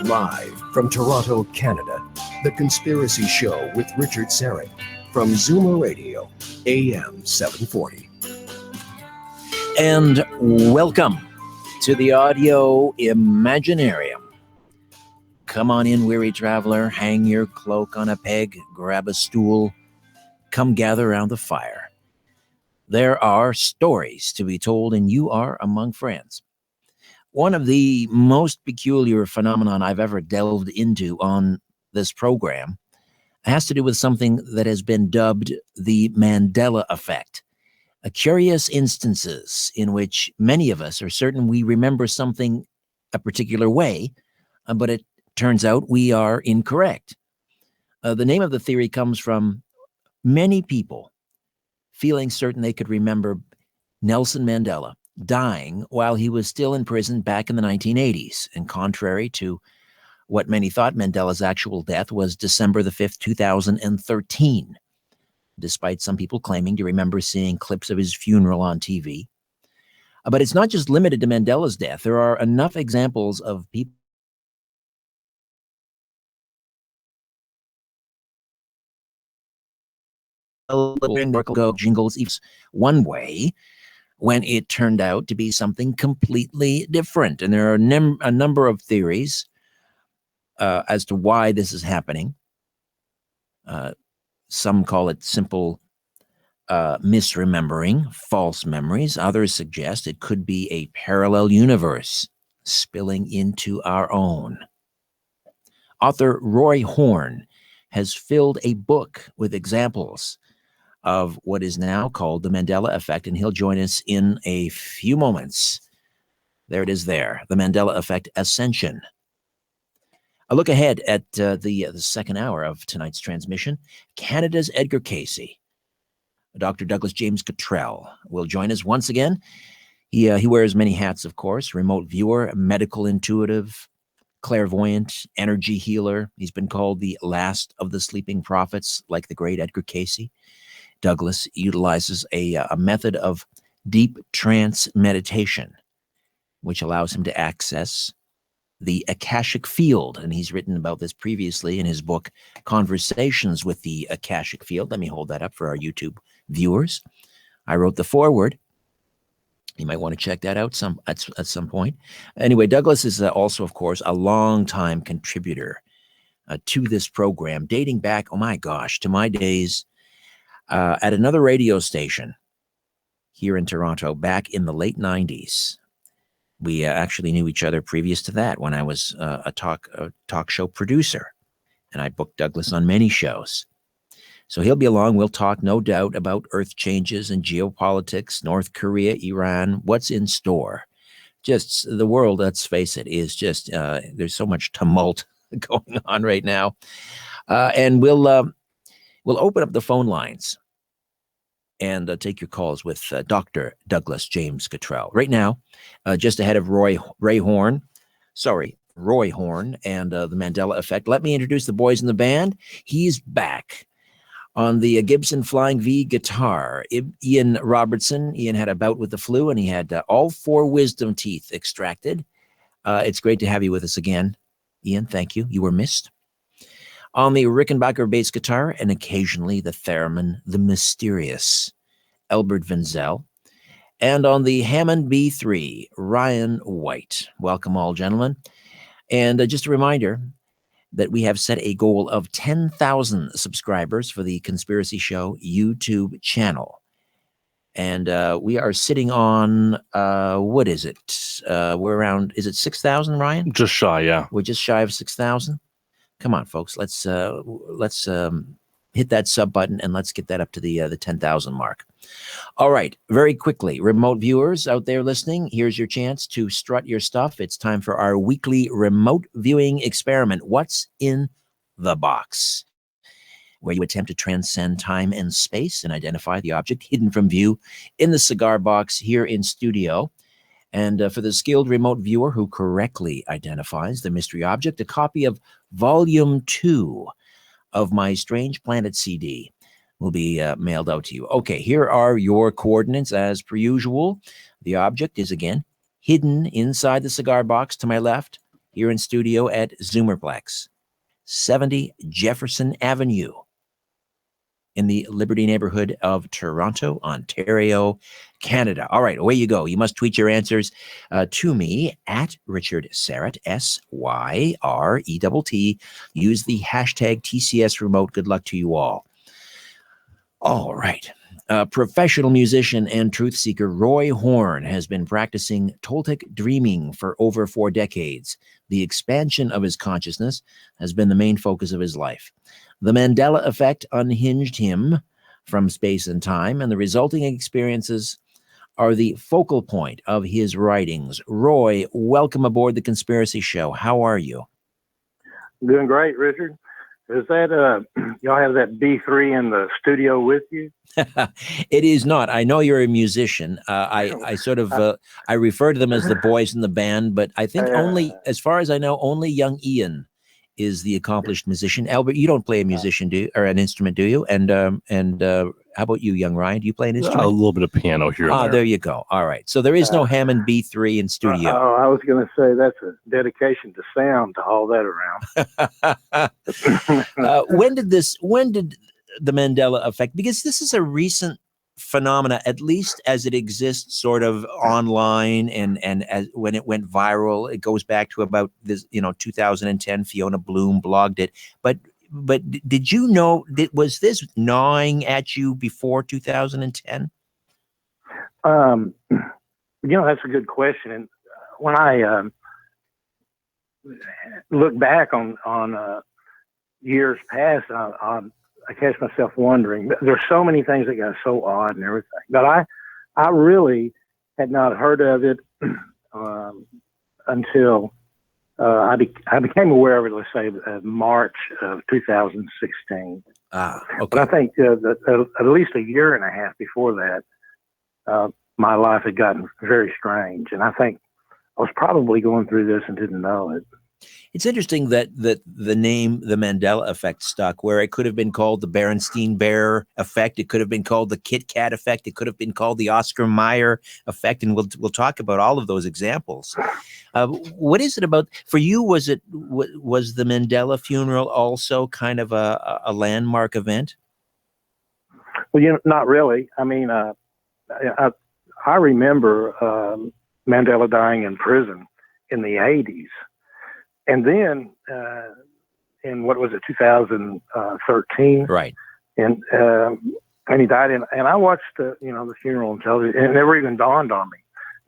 Live from Toronto, Canada, The Conspiracy Show with Richard Serra from Zoomer Radio, AM 740. And welcome to the Audio Imaginarium. Come on in, weary traveler, hang your cloak on a peg, grab a stool, come gather around the fire. There are stories to be told, and you are among friends. One of the most peculiar phenomenon I've ever delved into on this program has to do with something that has been dubbed the Mandela Effect. Curious instances in which many of us are certain we remember something a particular way, but it turns out we are incorrect. The name of the theory comes from many people feeling certain they could remember Nelson Mandela dying while he was still in prison back in the 1980s. And contrary to what many thought, Mandela's actual death was December the 5th, 2013, despite some people claiming to remember seeing clips of his funeral on TV. But it's not just limited to Mandela's death. There are enough examples of people go jingles one way when it turned out to be something completely different. And there are a number of theories as to why this is happening. Some call it simple misremembering, false memories. Others suggest it could be a parallel universe spilling into our own. Author Roy Horne has filled a book with examples of what is now called the Mandela Effect, and he'll join us in a few moments. There it is there, the Mandela Effect Ascension. A look ahead at the second hour of tonight's transmission. Canada's Edgar Cayce, Dr. Douglas James Cottrell, will join us once again. He wears many hats, of course: remote viewer, medical intuitive, clairvoyant, energy healer. He's been called the last of the sleeping prophets, like the great Edgar Cayce. Douglas utilizes a method of deep trance meditation, which allows him to access the Akashic Field. And he's written about this previously in his book, Conversations with the Akashic Field. Let me hold that up for our YouTube viewers. I wrote the foreword. You might want to check that out at some point. Anyway, Douglas is also, of course, a longtime contributor to this program, dating back, oh my gosh, to my days at another radio station here in Toronto back in the late 90s. We actually knew each other previous to that when I was a talk show producer, and I booked Douglas on many shows. So he'll be along. We'll talk, no doubt, about earth changes and geopolitics, North Korea, Iran, what's in store. Just the world, let's face it, is just, there's so much tumult going on right now. And we'll open up the phone lines and take your calls with Dr. Douglas James Cottrell. Right now, just ahead of Roy Horne and the Mandela Effect, let me introduce the boys in the band. He's back on the Gibson Flying V guitar. Ian Robertson. Ian had a bout with the flu, and he had all 4 wisdom teeth extracted. It's great to have you with us again, Ian. Thank you. You were missed. On the Rickenbacker bass guitar, and occasionally the theremin, the mysterious Albert Vinzel. And on the Hammond B3, Ryan White. Welcome all, gentlemen. And just a reminder that we have set a goal of 10,000 subscribers for the Conspiracy Show YouTube channel. And we are sitting on, what is it? We're around, is it 6,000, Ryan? Just shy, yeah. We're just shy of 6,000. Come on, folks. Let's hit that sub button and let's get that up to the 10,000 mark. All right, very quickly, remote viewers out there listening, here's your chance to strut your stuff. It's time for our weekly remote viewing experiment. What's in the box? Where you attempt to transcend time and space and identify the object hidden from view in the cigar box here in studio. And for the skilled remote viewer who correctly identifies the mystery object, a copy of Volume 2 of my Strange Planet CD will be mailed out to you. Okay, here are your coordinates as per usual. The object is, again, hidden inside the cigar box to my left. here in studio at Zoomerplex, 70 Jefferson Avenue in the Liberty neighborhood of Toronto, Ontario, Canada. All right, away you go. You must tweet your answers to me at Richard Syrett, SYRETT. Use the hashtag TCS Remote. Good luck to you all. All right. Professional musician and truth seeker Roy Horne has been practicing Toltec dreaming for over 4 decades. The expansion of his consciousness has been the main focus of his life. The Mandela Effect unhinged him from space and time, and the resulting experiences are the focal point of his writings. Roy, welcome aboard The Conspiracy Show. How are you? Doing great, Richard. Is that, y'all have that B3 in the studio with you? It is not. I know you're a musician. I sort of, I refer to them as the boys in the band, but I think only, as far as I know, only young Ian is the accomplished musician. Albert, you don't play a musician, do you, or an instrument, do you? And how about you, young Ryan? Do you play an instrument? A little bit of piano here and there. There you go. All right. So there is no Hammond B3 in studio. I was going to say that's a dedication to sound to haul that around. When did the Mandela Effect, because this is a recent phenomena, at least as it exists sort of online and as when it went viral, it goes back to about this, 2010, Fiona Bloom blogged it. But did you know, was this gnawing at you before 2010? That's a good question. And when I look back on years past, I catch myself wondering. There's so many things that got so odd and everything, but I really had not heard of it until I became aware of it. Let's say March of 2016. Okay. But I think that at least a year and a half before that, my life had gotten very strange, and I think I was probably going through this and didn't know it. It's interesting that the name, the Mandela Effect, stuck, where it could have been called the Berenstein Bear Effect. It could have been called the Kit Kat Effect. It could have been called the Oscar Mayer Effect. And we'll talk about all of those examples. What is it about for you? Was the Mandela funeral also kind of a landmark event? Well, not really. I mean, I remember Mandela dying in prison in the 80s. And then in what was it, 2013? Right. And he died and I watched the funeral on television, and it never even dawned on me.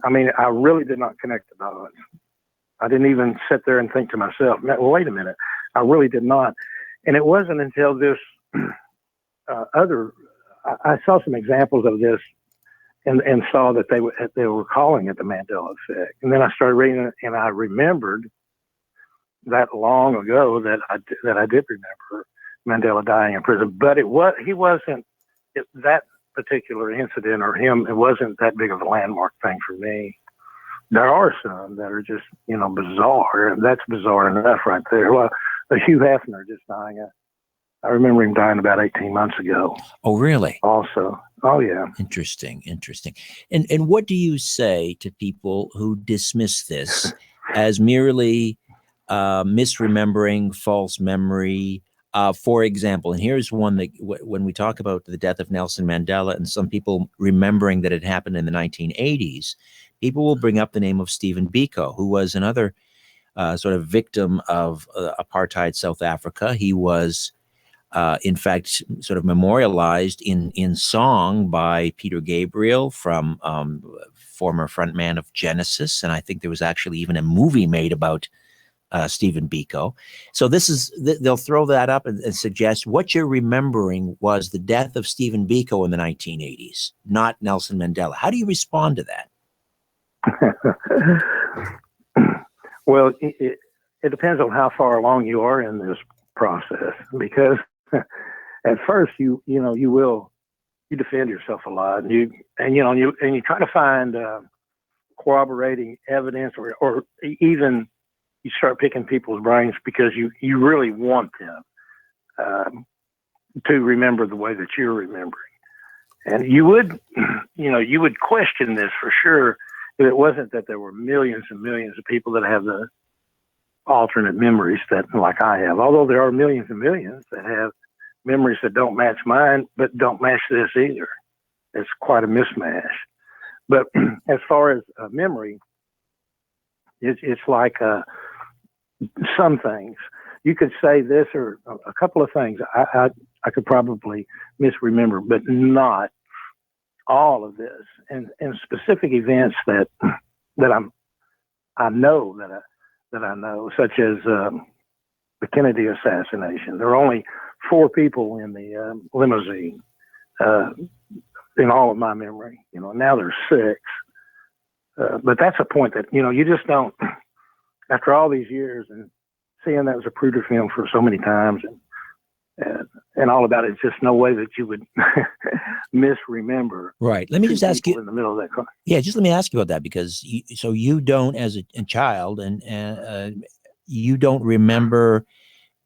I mean, I really did not connect the dots. I didn't even sit there and think to myself, well, wait a minute. I really did not. And it wasn't until this I saw some examples of this and saw that they were calling it the Mandela Effect. And then I started reading it, and I remembered that long ago that I did remember Mandela dying in prison, but that particular incident or him, it wasn't that big of a landmark thing for me. There are some that are just, bizarre, and that's bizarre enough right there. Well, Hugh Hefner just dying. I remember him dying about 18 months ago. Oh, really? Also. Oh, yeah. Interesting. And what do you say to people who dismiss this as merely misremembering, false memory? For example, and here's one that when we talk about the death of Nelson Mandela and some people remembering that it happened in the 1980s, people will bring up the name of Stephen Biko, who was another sort of victim of apartheid South Africa. He was, in fact, sort of memorialized in song by Peter Gabriel, from former frontman of Genesis. And I think there was actually even a movie made about Stephen Biko. So they'll throw that up and suggest what you're remembering was the death of Stephen Biko in the 1980s, not Nelson Mandela. How do you respond to that? Well, it depends on how far along you are in this process, because at first you defend yourself a lot, and you try to find corroborating evidence, or even you start picking people's brains because you really want them to remember the way that you're remembering. And you would question this for sure if it wasn't that there were millions and millions of people that have alternate memories that, like I have. Although there are millions and millions that have memories that don't match mine, but don't match this either. It's quite a mismatch. But as far as memory, it's like some things. You could say this or a couple of things I could probably misremember, but not all of this. And specific events that I know, such as the Kennedy assassination. There were only 4 people in the limousine in all of my memory. Now there's 6. But that's a point that, you just don't, after all these years and seeing that was a Pruder film for so many times and all about it, it's just no way that you would misremember. Right. Let me just ask you in the middle of that car. Yeah, just let me ask you about that, because you don't, as a child, and you don't remember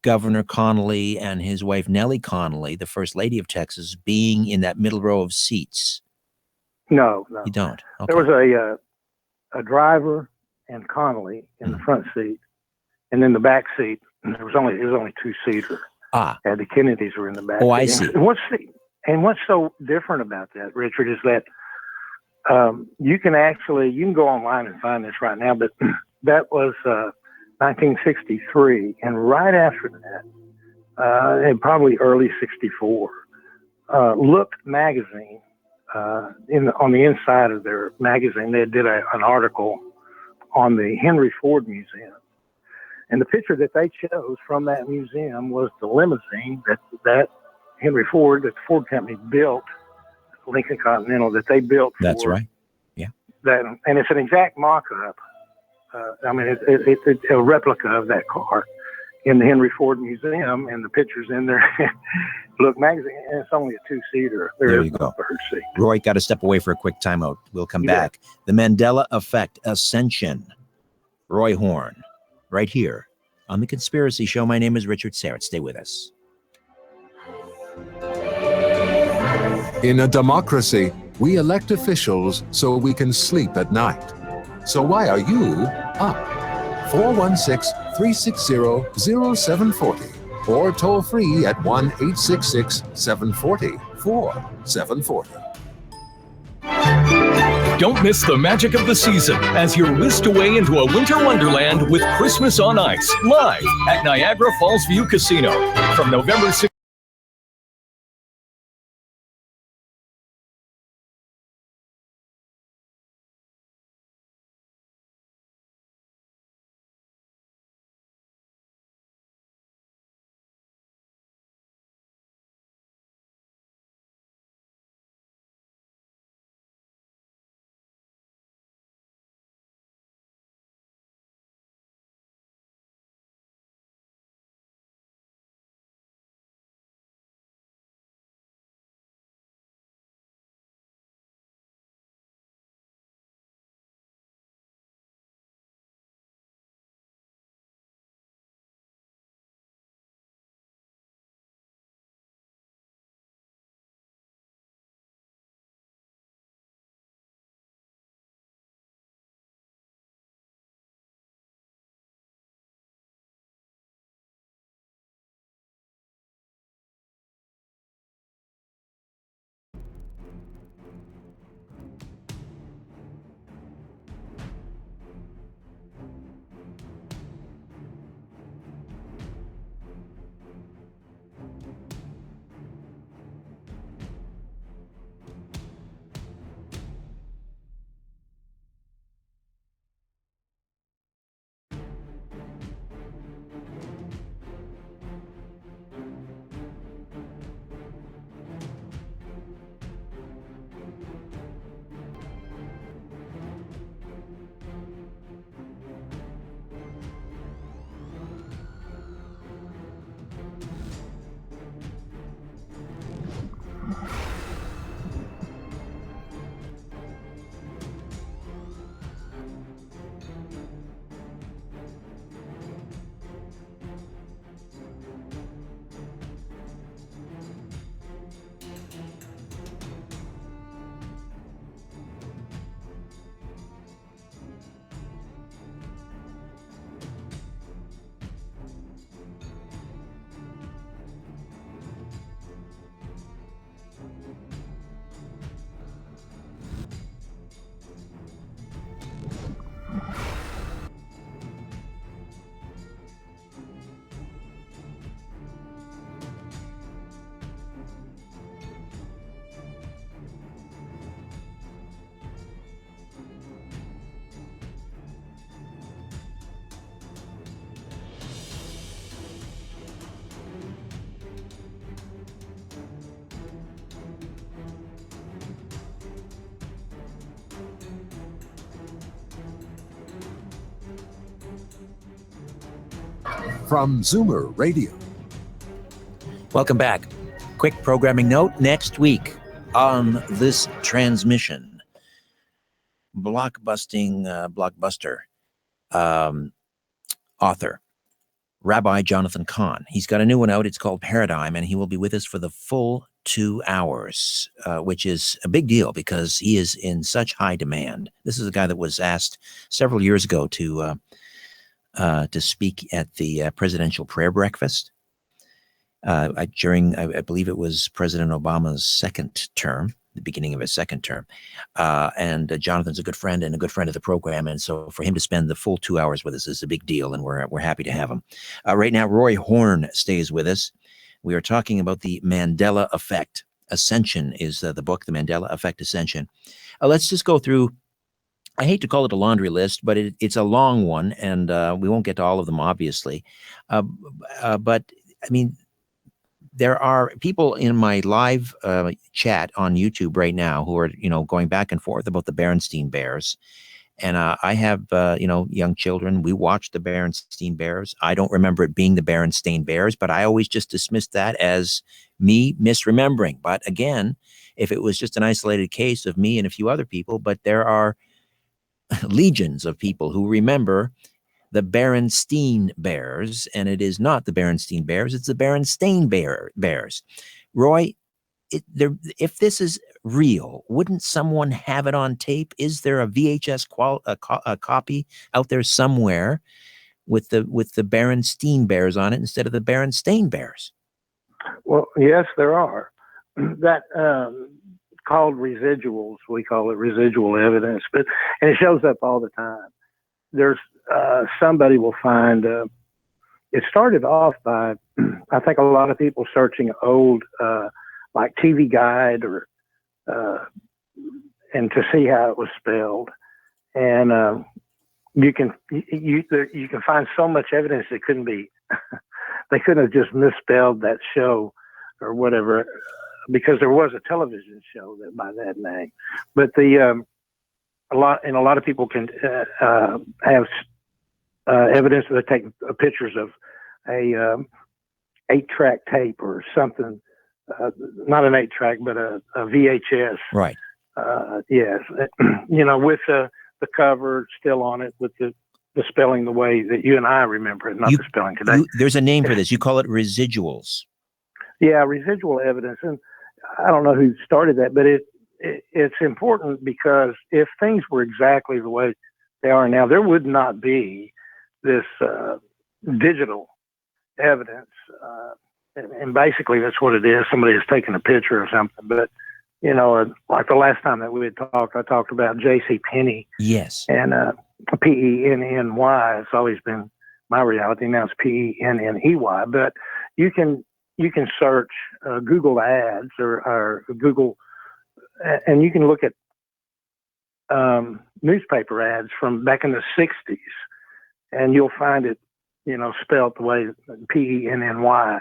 Governor Connolly and his wife Nellie Connolly, the First Lady of Texas, being in that middle row of seats. No. You don't. Okay. There was a driver and Connolly in the front seat, and then the back seat. It was only 2-seater. And the Kennedys were in the back. Oh, I see. And what's so different about that, Richard, is that you can go online and find this right now, but that was 1963, and right after that, and probably early '64, Look magazine, on the inside of their magazine, they did an article on the Henry Ford Museum. And the picture that they chose from that museum was the limousine that Henry Ford, that the Ford company built, Lincoln Continental, that they built. That's right. Yeah. That, and it's an exact mock-up. It's a replica of that car in the Henry Ford Museum, and the picture's in there. Look magazine, and it's only a 2-seater. There you go. Third seat. Roy, got to step away for a quick timeout. We'll come back. The Mandela Effect Ascension. Roy Horn, right here on The Conspiracy Show. My name is Richard Serrett. Stay with us. In a democracy, we elect officials so we can sleep at night. So why are you up? 416-360-0740 or toll free at 1-866-740-4740. Don't miss the magic of the season as you're whisked away into a winter wonderland with Christmas on Ice, live at Niagara Falls View Casino from November 6th. from Zoomer Radio. Welcome back. Quick programming note. Next week on this transmission, blockbuster author, Rabbi Jonathan Cahn. He's got a new one out. It's called Paradigm, and he will be with us for the full 2 hours, which is a big deal because he is in such high demand. This is a guy that was asked several years ago to speak at the presidential prayer breakfast during, I believe it was President Obama's second term, the beginning of his second term. And Jonathan's a good friend and a good friend of the program. And so for him to spend the full 2 hours with us is a big deal, and we're happy to have him. Right now, Roy Horne stays with us. We are talking about the Mandela Effect. Ascension is the book, The Mandela Effect Ascension. Let's just go through. I hate to call it a laundry list, but it's a long one, and we won't get to all of them, obviously. But, I mean, there are people in my live chat on YouTube right now who are, going back and forth about the Berenstain Bears. And I have, young children. We watched the Berenstain Bears. I don't remember it being the Berenstain Bears, but I always just dismissed that as me misremembering. But again, if it was just an isolated case of me and a few other people, but there are legions of people who remember the Berenstain Bears, and it is not the Berenstain Bears, it's the Berenstain Bears. Roy, if this is real, wouldn't someone have it on tape? Is there a VHS copy out there somewhere with the Berenstain Bears on it instead of the Berenstain Bears? Well, yes, there are. That called residuals, we call it residual evidence, and it shows up all the time. There's somebody will find, it started off by, I think a lot of people searching old, like TV Guide or, and to see how it was spelled. And you can find so much evidence that couldn't be, they couldn't have just misspelled that show or whatever, because there was a television show that by that name. But a lot of people can have evidence that they take pictures of a 8-track tape or something, not an 8-track, but a VHS. Right. Yes. With the cover still on it, with the spelling the way that you and I remember it, not the spelling today. There's a name for this. You call it residuals. Yeah, residual evidence. And I don't know who started that, but it's important because if things were exactly the way they are now, there would not be this digital evidence. And basically that's what it is. Somebody has taken a picture or something. But, like the last time that we had talked, I talked about J.C. Penney. Yes. And P-E-N-N-Y. It's always been my reality. Now it's P-E-N-N-E-Y. But you can search Google Ads or Google, and you can look at newspaper ads from back in the 60s, and you'll find it, spelled the way P-E-N-N-Y.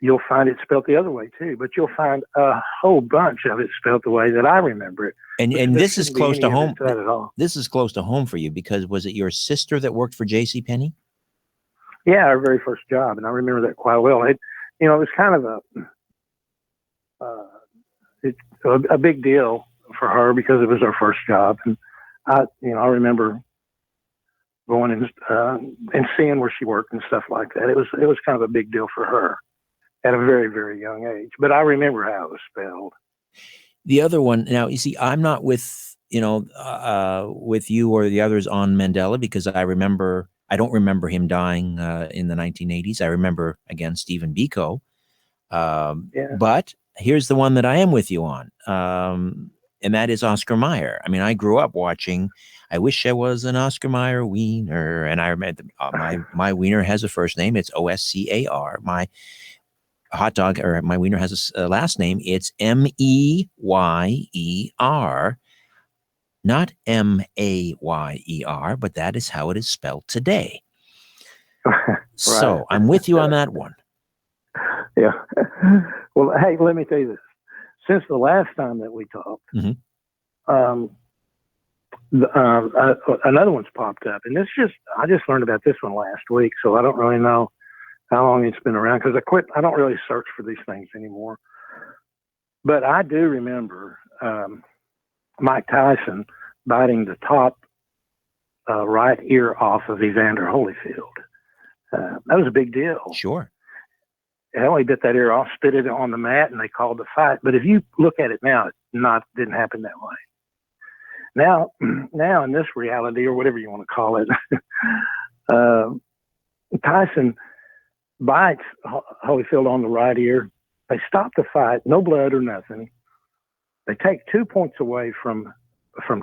You'll find it spelled the other way too, but you'll find a whole bunch of it spelled the way that I remember it. And this is close to home. This is close to home for you because was it your sister that worked for J.C. Penney? Yeah, our very first job, and I remember that quite well. It was kind of a big deal for her because it was her first job, and I remember going and seeing where she worked and stuff like that. It was kind of a big deal for her at a very, very young age. But I remember how it was spelled. The other one, now you see, I'm not with with you or the others on Mandela because I don't remember him dying in the 1980s. I remember, again, Stephen Biko. But here's the one that I am with you on, and that is Oscar Mayer. I mean, I grew up watching I Wish I Was an Oscar Mayer Wiener, and I remember my wiener has a first name. It's O-S-C-A-R. My hot dog, or my wiener has a last name. It's M-E-Y-E-R. Not M-A-Y-E-R, but that is how it is spelled today. Right. So I'm with you on that one. Yeah. Well, hey, let me tell you this. Since the last time that we talked, Another one's popped up, and I just learned about this one last week, so I don't really know how long it's been around because I don't really search for these things anymore. But I do remember Mike Tyson biting the top right ear off of Evander Holyfield. That was a big deal. Sure. Hell, he bit that ear off, spit it on the mat, and they called the fight. But if you look at it now, didn't happen that way. Now in this reality, or whatever you want to call it, Tyson bites Holyfield on the right ear. They stop the fight, no blood or nothing. They take 2 points away from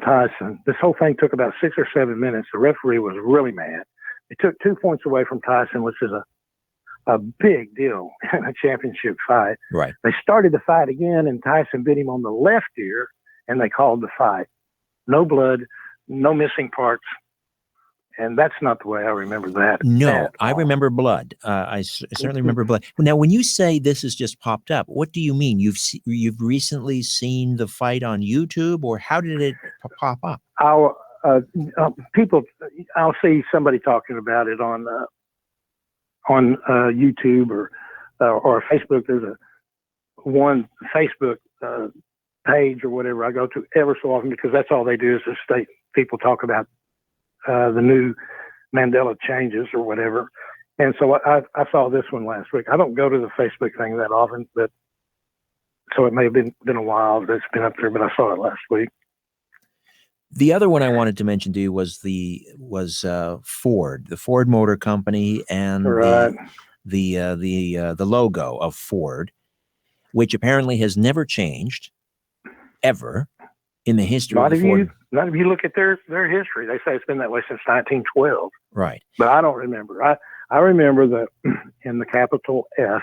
Tyson. This whole thing took about 6 or 7 minutes. The referee was really mad. They took 2 points away from Tyson, which is a big deal in a championship fight. Right. They started the fight again, and Tyson bit him on the left ear, and they called the fight. No blood, no missing parts. And that's not the way I remember that. No, I remember blood. I certainly remember blood. Now, when you say this has just popped up, what do you mean? You've recently seen the fight on YouTube, or how did it pop up? I'll see somebody talking about it on YouTube or Facebook. There's one Facebook page or whatever I go to ever so often because that's all they do is just people talk about the new Mandela changes or whatever. And so I saw this one last week. I don't go to the Facebook thing that often, but so it may have been a while that it's been up there, but I saw it last week. The other one I wanted to mention to you was Ford, the Ford Motor Company, and right. the logo of Ford, which apparently has never changed ever in the history of Ford. Not if you look at their history. They say it's been that way since 1912. Right. But I don't remember. I remember that in the capital F,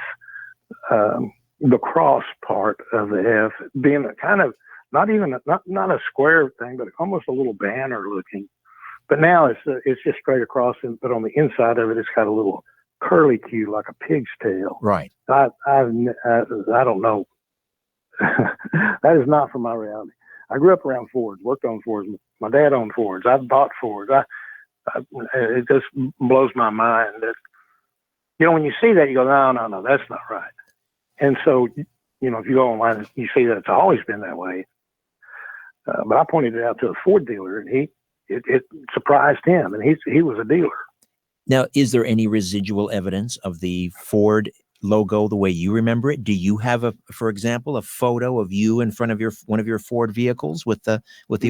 the cross part of the F being a kind of not a square thing, but almost a little banner looking. But now it's just straight across, but on the inside of it, it's got a little curly Q like a pig's tail. Right. I don't know. That is not from my reality. I grew up around Fords, worked on Fords. My dad owned Fords. I bought Fords. It just blows my mind that, when you see that, you go, no, that's not right. And so, if you go online, you see that it's always been that way. But I pointed it out to a Ford dealer, and it surprised him, and he was a dealer. Now, is there any residual evidence of the Ford logo the way you remember it? Do you have for example, a photo of you in front of one of your Ford vehicles with the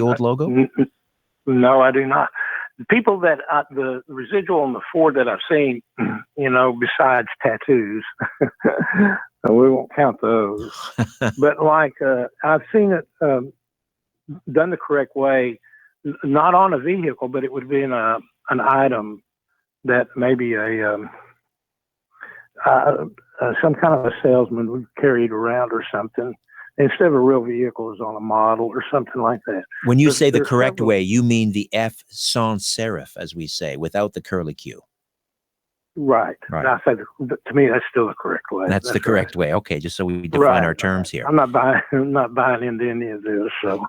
old logo? No, I do not. The people that the residual on the Ford that I've seen, besides tattoos, we won't count those. But I've seen it done the correct way, not on a vehicle, but it would be in an item that maybe some kind of a salesman would carry it around or something. Instead of a real vehicle, is on a model or something like that. When you say the correct way, you mean the F sans serif, as we say, without the curly Q. Right. I say to me, that's still the correct way. That's the correct way. Okay, just so we define our terms here. I'm not buying into any of this. So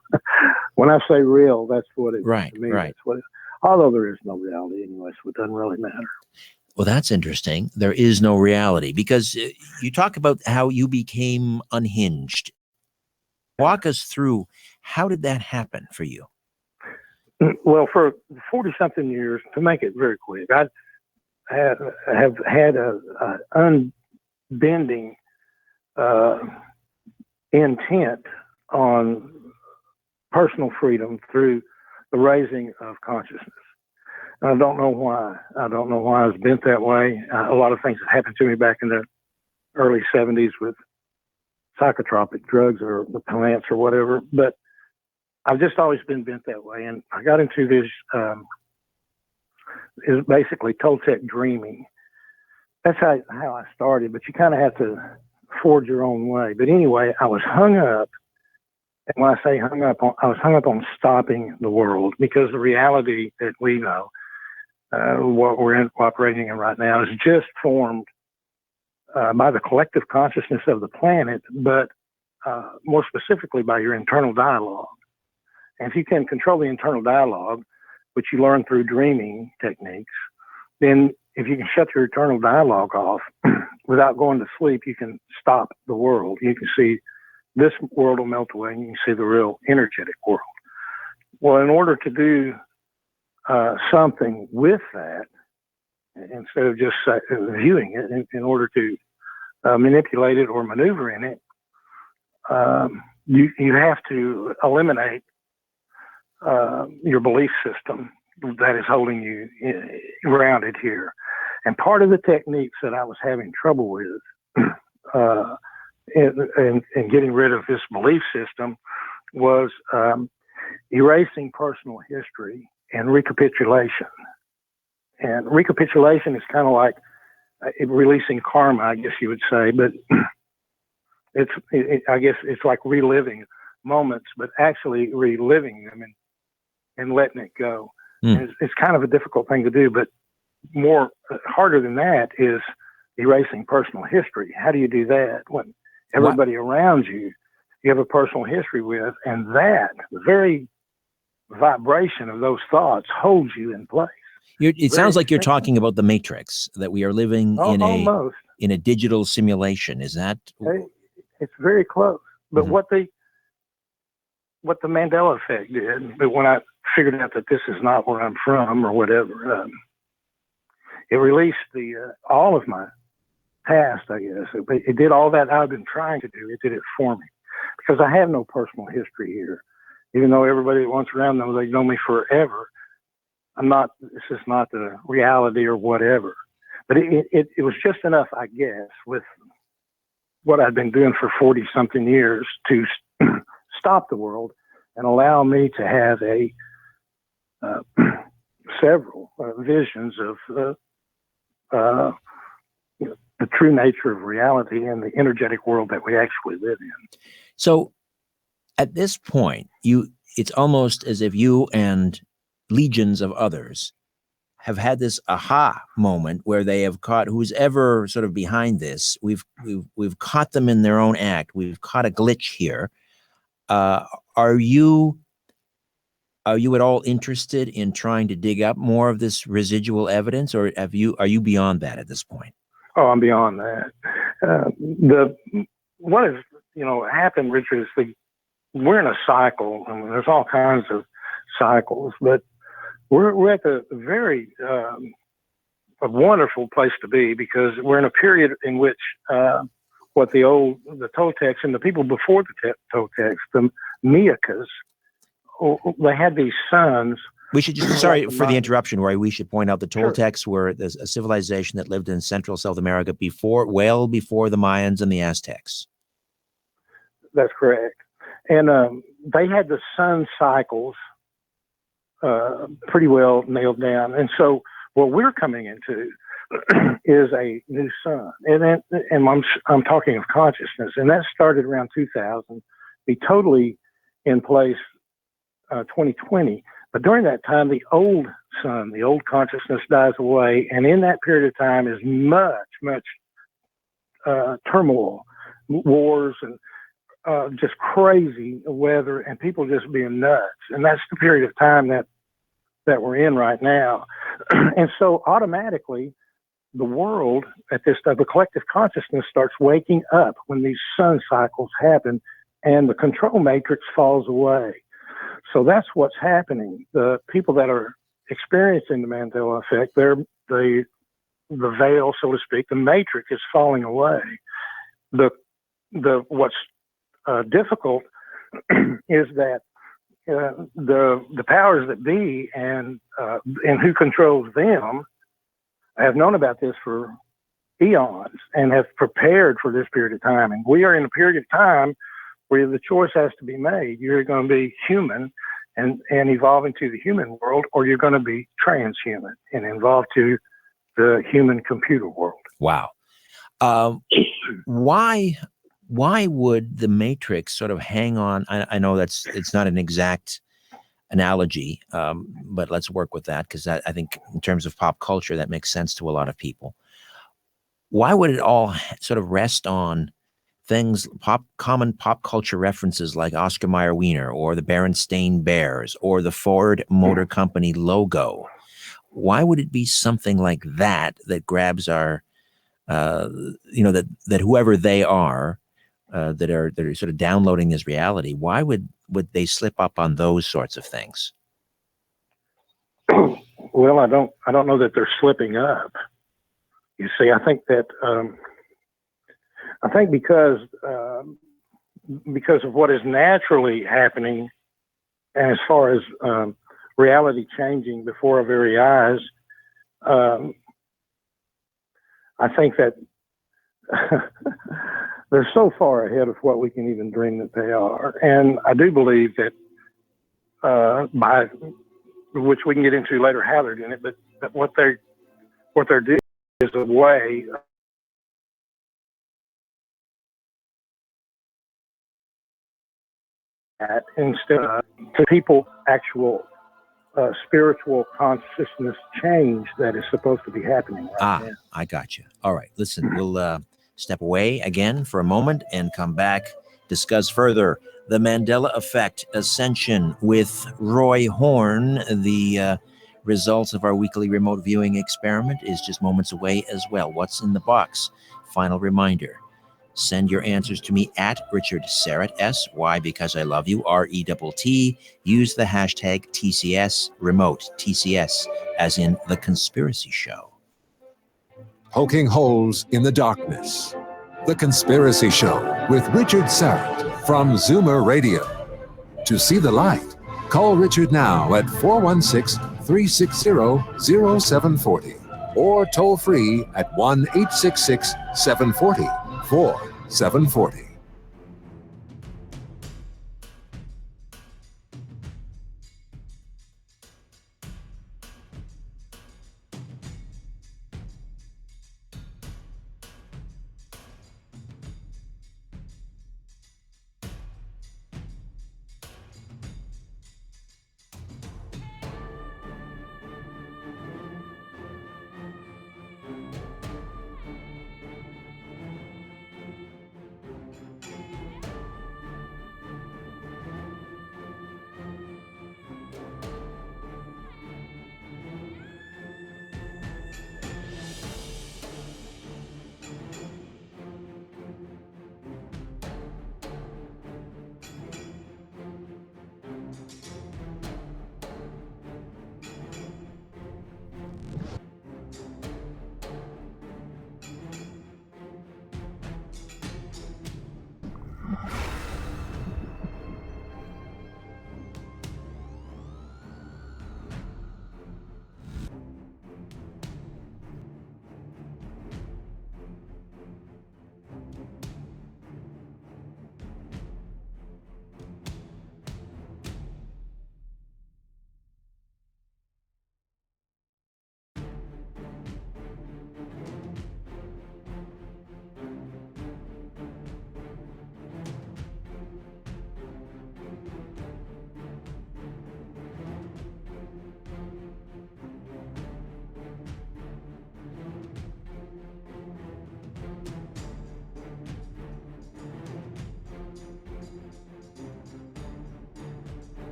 when I say real, that's what it is. Right. To me, right. That's what although there is no reality anyway, so it doesn't really matter. Well, that's interesting. There is no reality because you talk about how you became unhinged. Walk us through, how did that happen for you? Well, for 40-something years, to make it very quick, I have had a unbending intent on personal freedom through the raising of consciousness. I don't know why. I don't know why I was bent that way. A lot of things that happened to me back in the early 70s with psychotropic drugs or the plants or whatever, but I've just always been bent that way. And I got into this, is basically Toltec dreaming. That's how I started, but you kind of have to forge your own way. But anyway, I was hung up. And when I say hung up, I was hung up on stopping the world, because the reality that we know, what we're operating in right now, is just formed by the collective consciousness of the planet, but more specifically by your internal dialogue. And if you can control the internal dialogue, which you learn through dreaming techniques, then if you can shut your internal dialogue off without going to sleep, you can stop the world. You can see this world will melt away, and you can see the real energetic world. Well, in order to do something with that, instead of just viewing it, in order to manipulate it or maneuver in it, you have to eliminate your belief system that is holding you grounded here. And part of the techniques that I was having trouble with in getting rid of this belief system was erasing personal history and recapitulation. And recapitulation is kind of like releasing karma, I guess you would say, but I guess it's like reliving moments, but actually reliving them and letting it go. And it's kind of a difficult thing to do, but harder than that is erasing personal history. How do you do that when everybody around you have a personal history with, and that the very vibration of those thoughts holds you in place? It sounds like you're talking about the Matrix, that we are living in a digital simulation. Is that? It's very close. But what the Mandela Effect did, but when I figured out that this is not where I'm from or whatever, it released all of my past, I guess. It did all that I've been trying to do. It did it for me because I have no personal history here. Even though everybody that wants around them, they know me forever. This is not the reality or whatever. But it was just enough, I guess, with what I've been doing for 40 something years to stop the world and allow me to have several visions of the true nature of reality and the energetic world that we actually live in. So at this point, it's almost as if you and legions of others have had this aha moment where they have caught who's ever sort of behind this. We've caught them in their own act. We've caught a glitch here. Are you at all interested in trying to dig up more of this residual evidence, or are you beyond that at this point? Oh, I'm beyond that. What has happened, Richard, is we're in a cycle. I mean, there's all kinds of cycles, but we're at the very a wonderful place to be, because we're in a period in which what the Toltecs and the people before the Toltecs, the Miakas, they had these sons. We should just, sorry for the interruption, Roy. We should point out the Toltecs were a civilization that lived in Central South America well before the Mayans and the Aztecs. That's correct. And they had the sun cycles pretty well nailed down. And so what we're coming into is a new sun. And I'm talking of consciousness. And that started around 2000, be totally in place 2020. But during that time, the old sun, the old consciousness dies away. And in that period of time is much turmoil, wars, and just crazy weather, and people just being nuts. And that's the period of time that we're in right now. And so automatically, the world at this time, the collective consciousness starts waking up when these sun cycles happen, and the control matrix falls away. So that's what's happening. The people that are experiencing the Mandela Effect, the veil, so to speak, the matrix is falling away. What's difficult is that the powers that be and who controls them have known about this for eons and have prepared for this period of time. And we are in a period of time where the choice has to be made. You're going to be human and evolve into the human world, or you're going to be transhuman and evolve to the human computer world. Wow. Why would the Matrix sort of hang on? I know it's not an exact analogy, but let's work with that, because I think in terms of pop culture, that makes sense to a lot of people. Why would it all sort of rest on things, common pop culture references like Oscar Mayer Wiener or the Berenstain Bears or the Ford Motor Company logo. Why would it be something like that that grabs our, that whoever they are, that are sort of downloading this reality, why would they slip up on those sorts of things? Well, I don't know that they're slipping up. You see, I think that because of what is naturally happening, as far as reality changing before our very eyes, I think that they're so far ahead of what we can even dream that they are. And I do believe that by which we can get into later how they're doing it, but what they're doing is a way that instead of to people actual spiritual consciousness change that is supposed to be happening right now. I got you. All right, listen, we'll step away again for a moment and come back, discuss further the Mandela Effect Ascension with Roy Horne. The results of our weekly remote viewing experiment is just moments away as well. What's in the box? Final reminder. Send your answers to me at Richard Syrett, S-Y because I love you, R-E-T-T. Use the hashtag TCS remote, TCS, as in The Conspiracy Show. Poking holes in the darkness. The Conspiracy Show with Richard Syrett from Zoomer Radio. To see the light, call Richard now at 416-360-0740 or toll free at 1-866-740-4740.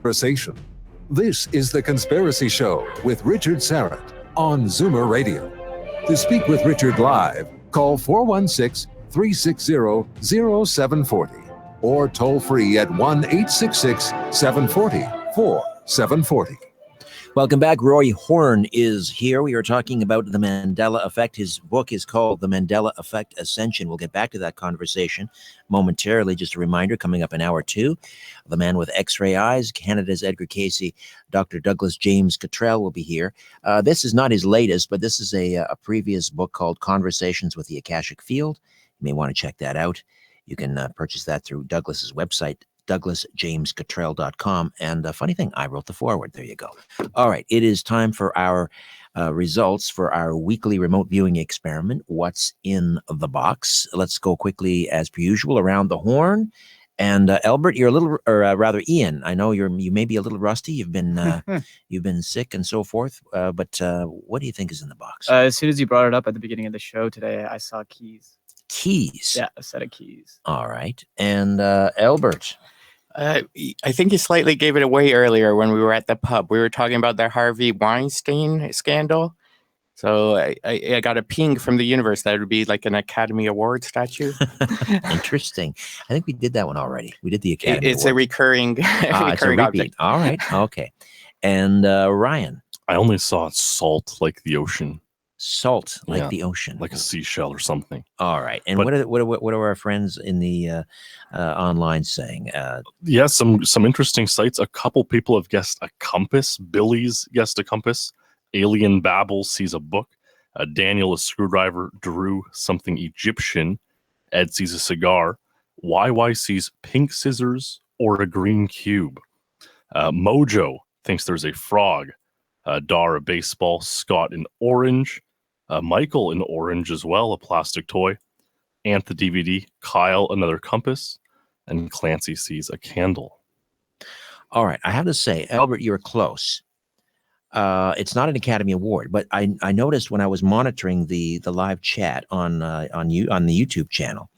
conversation. This is The Conspiracy Show with Richard Syrett on Zoomer Radio. To speak with Richard live, call 416-360-0740 or toll free at 1-866-740-4740. Welcome back. Roy Horne is here. We are talking about the Mandela Effect. His book is called The Mandela Effect Ascension. We'll get back to that conversation momentarily. Just a reminder, coming up in hour 2, the man with X-ray eyes, Canada's Edgar Cayce, Dr. Douglas James Cottrell will be here. This is not his latest, but this is a previous book called Conversations with the Akashic Field. You may want to check that out. You can purchase that through Douglas's website, douglasjamescottrell.com. And a funny thing, I wrote the foreword. There you go. All right. It is time for our results for our weekly remote viewing experiment. What's in the box? Let's go quickly, as per usual, around the horn. And Albert, you're a little, or rather, Ian. I know you may be a little rusty. You've been sick and so forth. But what do you think is in the box? As soon as you brought it up at the beginning of the show today, I saw keys. Keys. Yeah, a set of keys. All right. And Albert. I think you slightly gave it away earlier when we were at the pub. We were talking about the Harvey Weinstein scandal. So I got a ping from the universe that it would be like an Academy Award statue. Interesting. I think we did that one already. We did the Academy It's Award. a recurring, It's a repeat. object. All right. Okay. And Ryan. I only saw salt like the ocean. Salt like the ocean. Like a seashell or something. All right. And what are our friends in the online saying? Yeah, some interesting sites. A couple people have guessed a compass. Billy's guessed a compass. Alien Babble sees a book. Daniel, a screwdriver. Drew, something Egyptian. Ed sees a cigar. YY sees pink scissors or a green cube. Mojo thinks there's a frog. Dar, a baseball. Scott, an orange. Michael, an orange as well, a plastic toy. Ant, the DVD. Kyle, another compass. And Clancy sees a candle. All right. I have to say, Albert, you're close. It's not an Academy Award, but I noticed when I was monitoring the live chat on the YouTube channel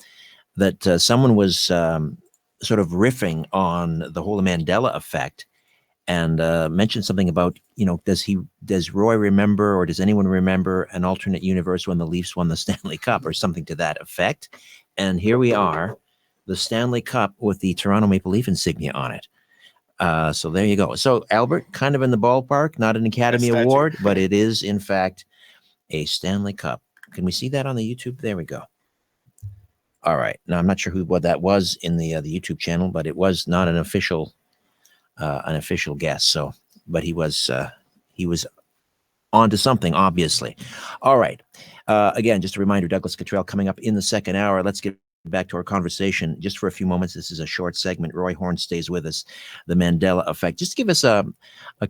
that someone was sort of riffing on the whole Mandela effect and mentioned something about, does Roy remember, or does anyone remember an alternate universe when the Leafs won the Stanley Cup or something to that effect? And here we are, the Stanley Cup with the Toronto Maple Leaf insignia on it. So there you go. So Albert, kind of in the ballpark, not an Academy Award, but it is in fact a Stanley Cup. Can we see that on the YouTube? There we go. All right. Now I'm not sure what that was in the YouTube channel, but it was not an official guess. So, but he was onto something, obviously. All right. Again, just a reminder, Douglas Cottrell coming up in the second hour. Let's get back to our conversation just for a few moments. This is a short segment. Roy Horne stays with us. The Mandela Effect. Just give us a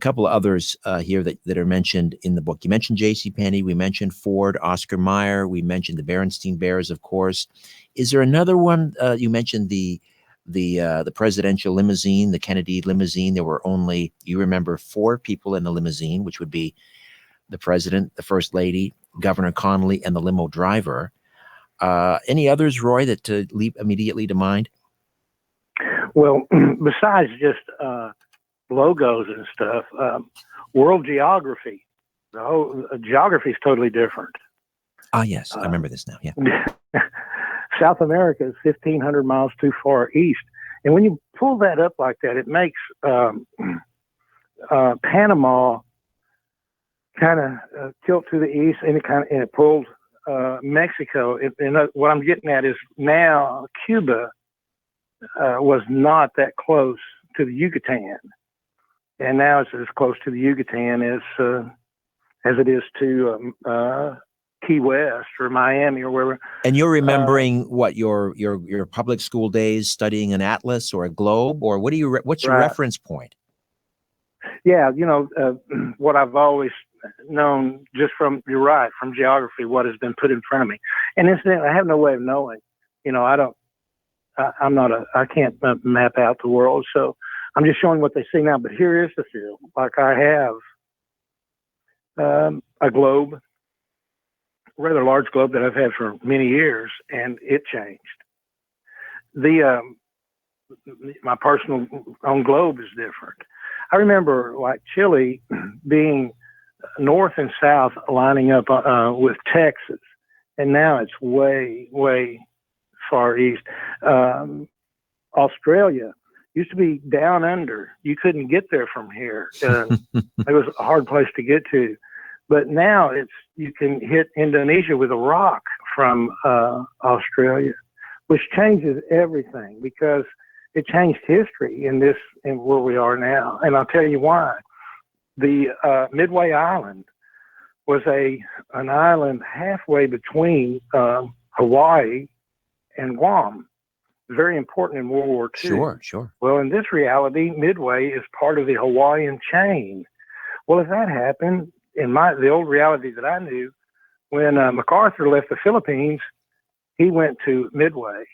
couple of others here that are mentioned in the book. You mentioned J.C. Penney. We mentioned Ford, Oscar Mayer. We mentioned the Berenstain Bears, of course. Is there another one? You mentioned the presidential limousine, the Kennedy limousine. There were only, you remember, 4 people in the limousine, which would be the president, the first lady, Governor Connolly, and the limo driver. Any others, Roy, that leap immediately to mind? Well, besides just logos and stuff, world geography, the whole geography is totally different. Ah, yes, I remember this now. Yeah. South America is 1,500 miles too far east, and when you pull that up like that, it makes Panama kind of tilt to the east, and it pulls Mexico. And what I'm getting at is now Cuba was not that close to the Yucatan, and now it's as close to the Yucatan as it is to Key West or Miami or wherever. And you're remembering what your public school days studying an atlas or a globe, or what's your reference point? Yeah, what I've always known just from geography, what has been put in front of me. And incidentally, I have no way of knowing. I can't map out the world, so I'm just showing what they see now. But here is the field. Like I have a globe, a rather large globe that I've had for many years, and it changed. My personal own globe is different. I remember like Chile being north and south lining up with Texas, and now it's way, way far east. Australia used to be down under. You couldn't get there from here. It was a hard place to get to. But now you can hit Indonesia with a rock from Australia, which changes everything because it changed history in where we are now. And I'll tell you why. The Midway Island was an island halfway between Hawaii and Guam. Very important in World War II. Sure. Well, in this reality, Midway is part of the Hawaiian chain. Well, if that happened, in the old reality that I knew, when MacArthur left the Philippines, he went to Midway.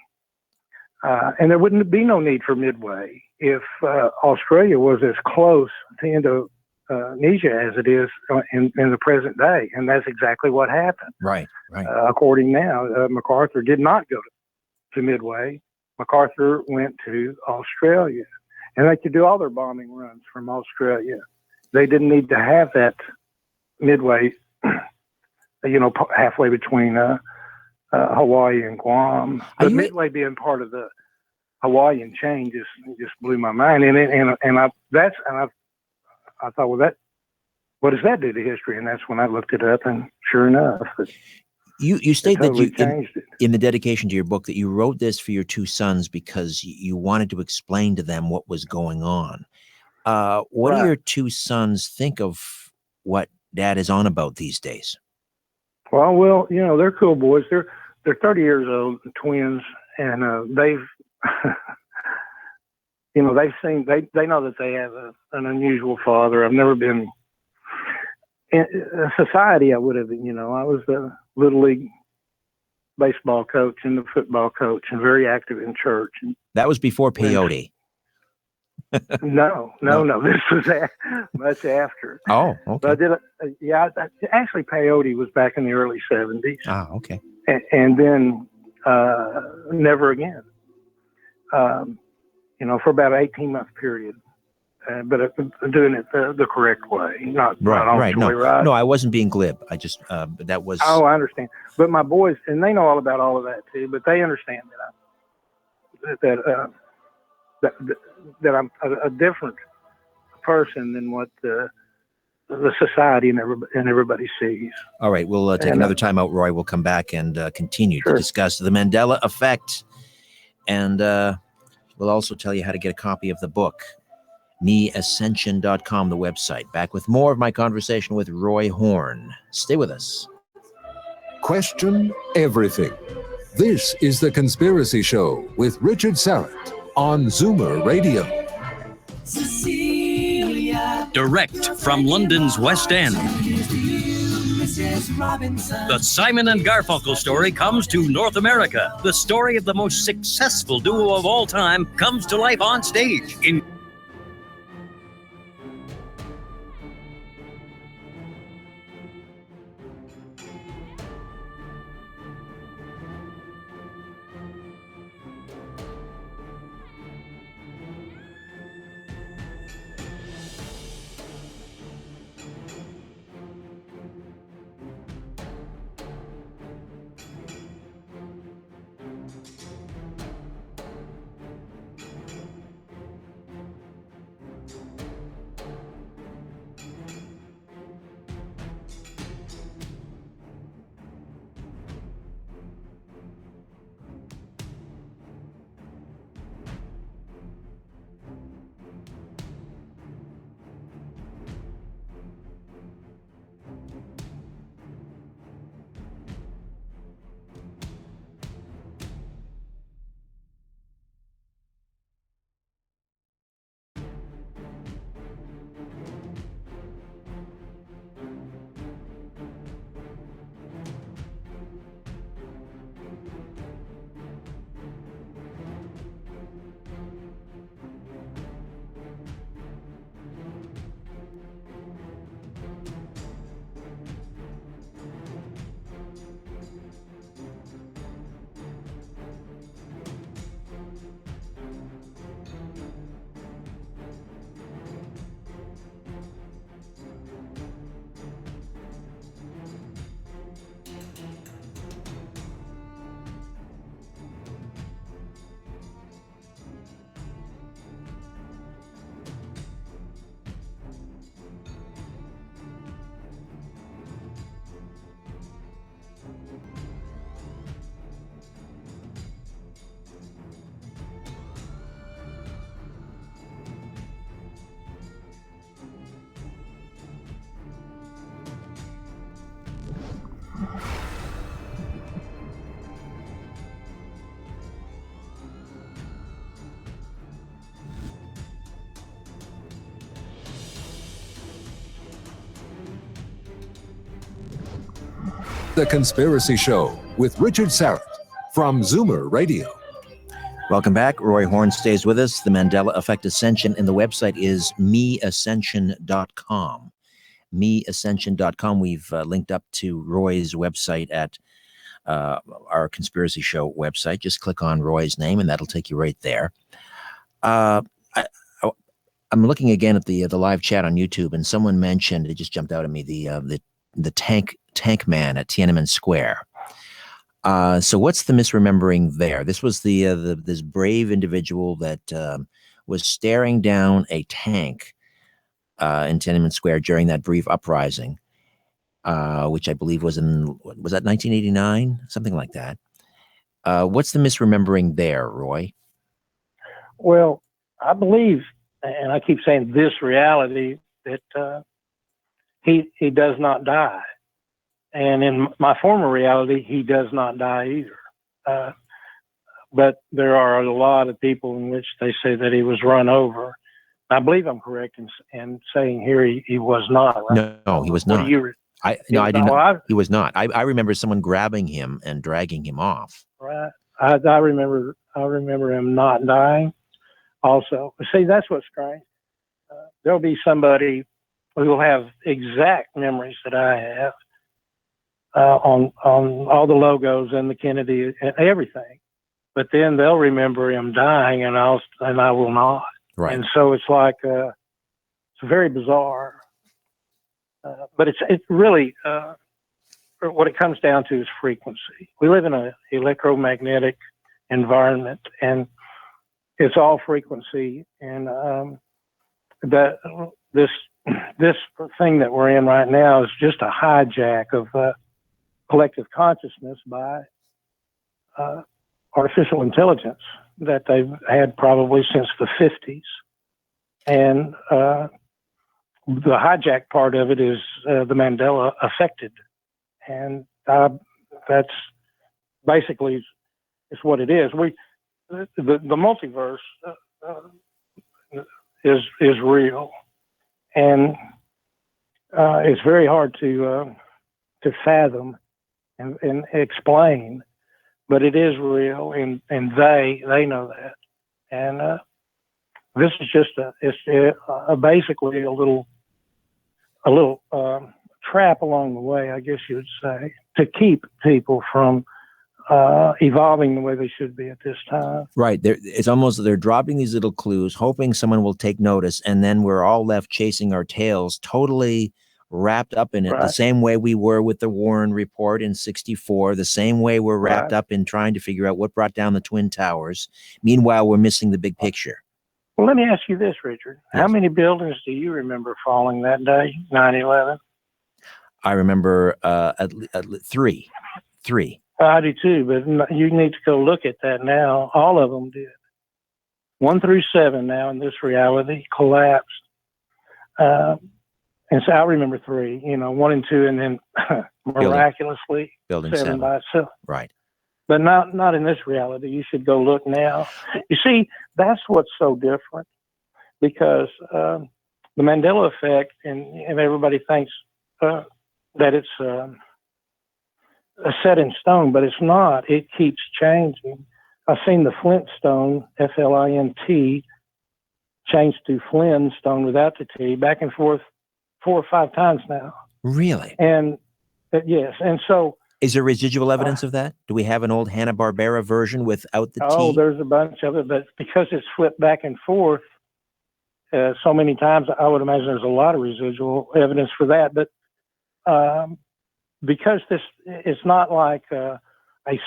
And there wouldn't be no need for Midway if Australia was as close to Indonesia as it is in the present day. And that's exactly what happened. Right. According now, MacArthur did not go to Midway. MacArthur went to Australia. And they could do all their bombing runs from Australia. They didn't need to have that Midway, halfway between Hawaii and Guam. But Midway being part of the Hawaiian chain just blew my mind. And I thought, well, what does that do to history? And that's when I looked it up, and sure enough, you state totally that changed it. In the dedication to your book that you wrote this for your two sons because you wanted to explain to them what was going on. What do your two sons think of what Dad is on about these days? Well, they're cool boys. They're 30 years old, twins, and they've, they've seen, they know that they have an unusual father. I've never been in a society. I would have, I was the Little League baseball coach and the football coach and very active in church. And that was before peyote. No. This was much after. Oh, okay. But actually, peyote was back in the early 70s. Ah, okay. And then never again. For about an 18-month period. But doing it the correct way, not right. No, I wasn't being glib. I just that was. Oh, I understand. But my boys, and they know all about all of that too. But they understand that I'm a different person than what the society and everybody sees. All right, we'll take another time out, Roy. We'll come back and continue to discuss the Mandela Effect, and we'll also tell you how to get a copy of the book. meascension.com, the website. Back with more of my conversation with Roy Horne. Stay with us. Question everything. This is The Conspiracy Show with Richard Syrett on Zoomer Radio. Direct from London's West End, the Simon and Garfunkel story comes to North America. The story of the most successful duo of all time comes to life on stage in The Conspiracy Show with Richard Syrett from Zoomer Radio. Welcome back. Roy Horn stays with us. The Mandela Effect Ascension, and the website is meascension.com. Meascension.com. We've linked up to Roy's website at our Conspiracy Show website. Just click on Roy's name, and that'll take you right there. I'm looking again at the live chat on YouTube, and someone mentioned, it just jumped out at me, the tank man at Tiananmen Square. So what's the misremembering there? This was this brave individual that was staring down a tank in Tiananmen Square during that brief uprising, which I believe was that 1989? Something like that. What's the misremembering there, Roy? Well, I believe, and I keep saying this reality, that he does not die. And in my former reality, he does not die either. But there are a lot of people in which they say that he was run over. I believe I'm correct in saying here he was not. Right? No, he was not. I do not. He was not. I remember someone grabbing him and dragging him off. Right. I remember him not dying. Also, see, that's what's strange. There'll be somebody who will have exact memories that I have. On all the logos and the Kennedy and everything, but then they'll remember him dying, and I will not. Right. And so it's like it's very bizarre. But it's really what it comes down to is frequency. We live in an electromagnetic environment, and it's all frequency. And that this thing that we're in right now is just a hijack of collective consciousness by artificial intelligence that they've had probably since the 50s. And the hijack part of it is the Mandela affected. And that's basically is what it is. The multiverse is real. And it's very hard to fathom and explain, but it is real, and they know that. And this is just basically a little trap along the way, I guess you would say, to keep people from evolving the way they should be at this time. Right. It's almost they're dropping these little clues, hoping someone will take notice, and then we're all left chasing our tails, totally wrapped up in it. Right. The same way we were with the Warren Report in '64, the same way we're wrapped up in trying to figure out what brought down the Twin Towers. Meanwhile, we're missing the big picture. Well, let me ask you this, Richard. Yes. How many buildings do you remember falling that day, 9/11? I remember at three. I do too, but you need to go look at that now. All of them did. 1 through 7 now in this reality collapsed. And so I remember 3, 1 and 2, and then miraculously building 7 by itself. Right. But not in this reality. You should go look now. You see, that's what's so different, because the Mandela Effect, and everybody thinks that it's set in stone, but it's not. It keeps changing. I've seen the Flintstone, Flint, changed to Flintstone without the T, back and forth 4 or 5 times now. Really? And yes. And so, is there residual evidence of that? Do we have an old Hanna-Barbera version without the T? Oh, there's a bunch of it, but because it's flipped back and forth so many times, I would imagine there's a lot of residual evidence for that. But because this is not like a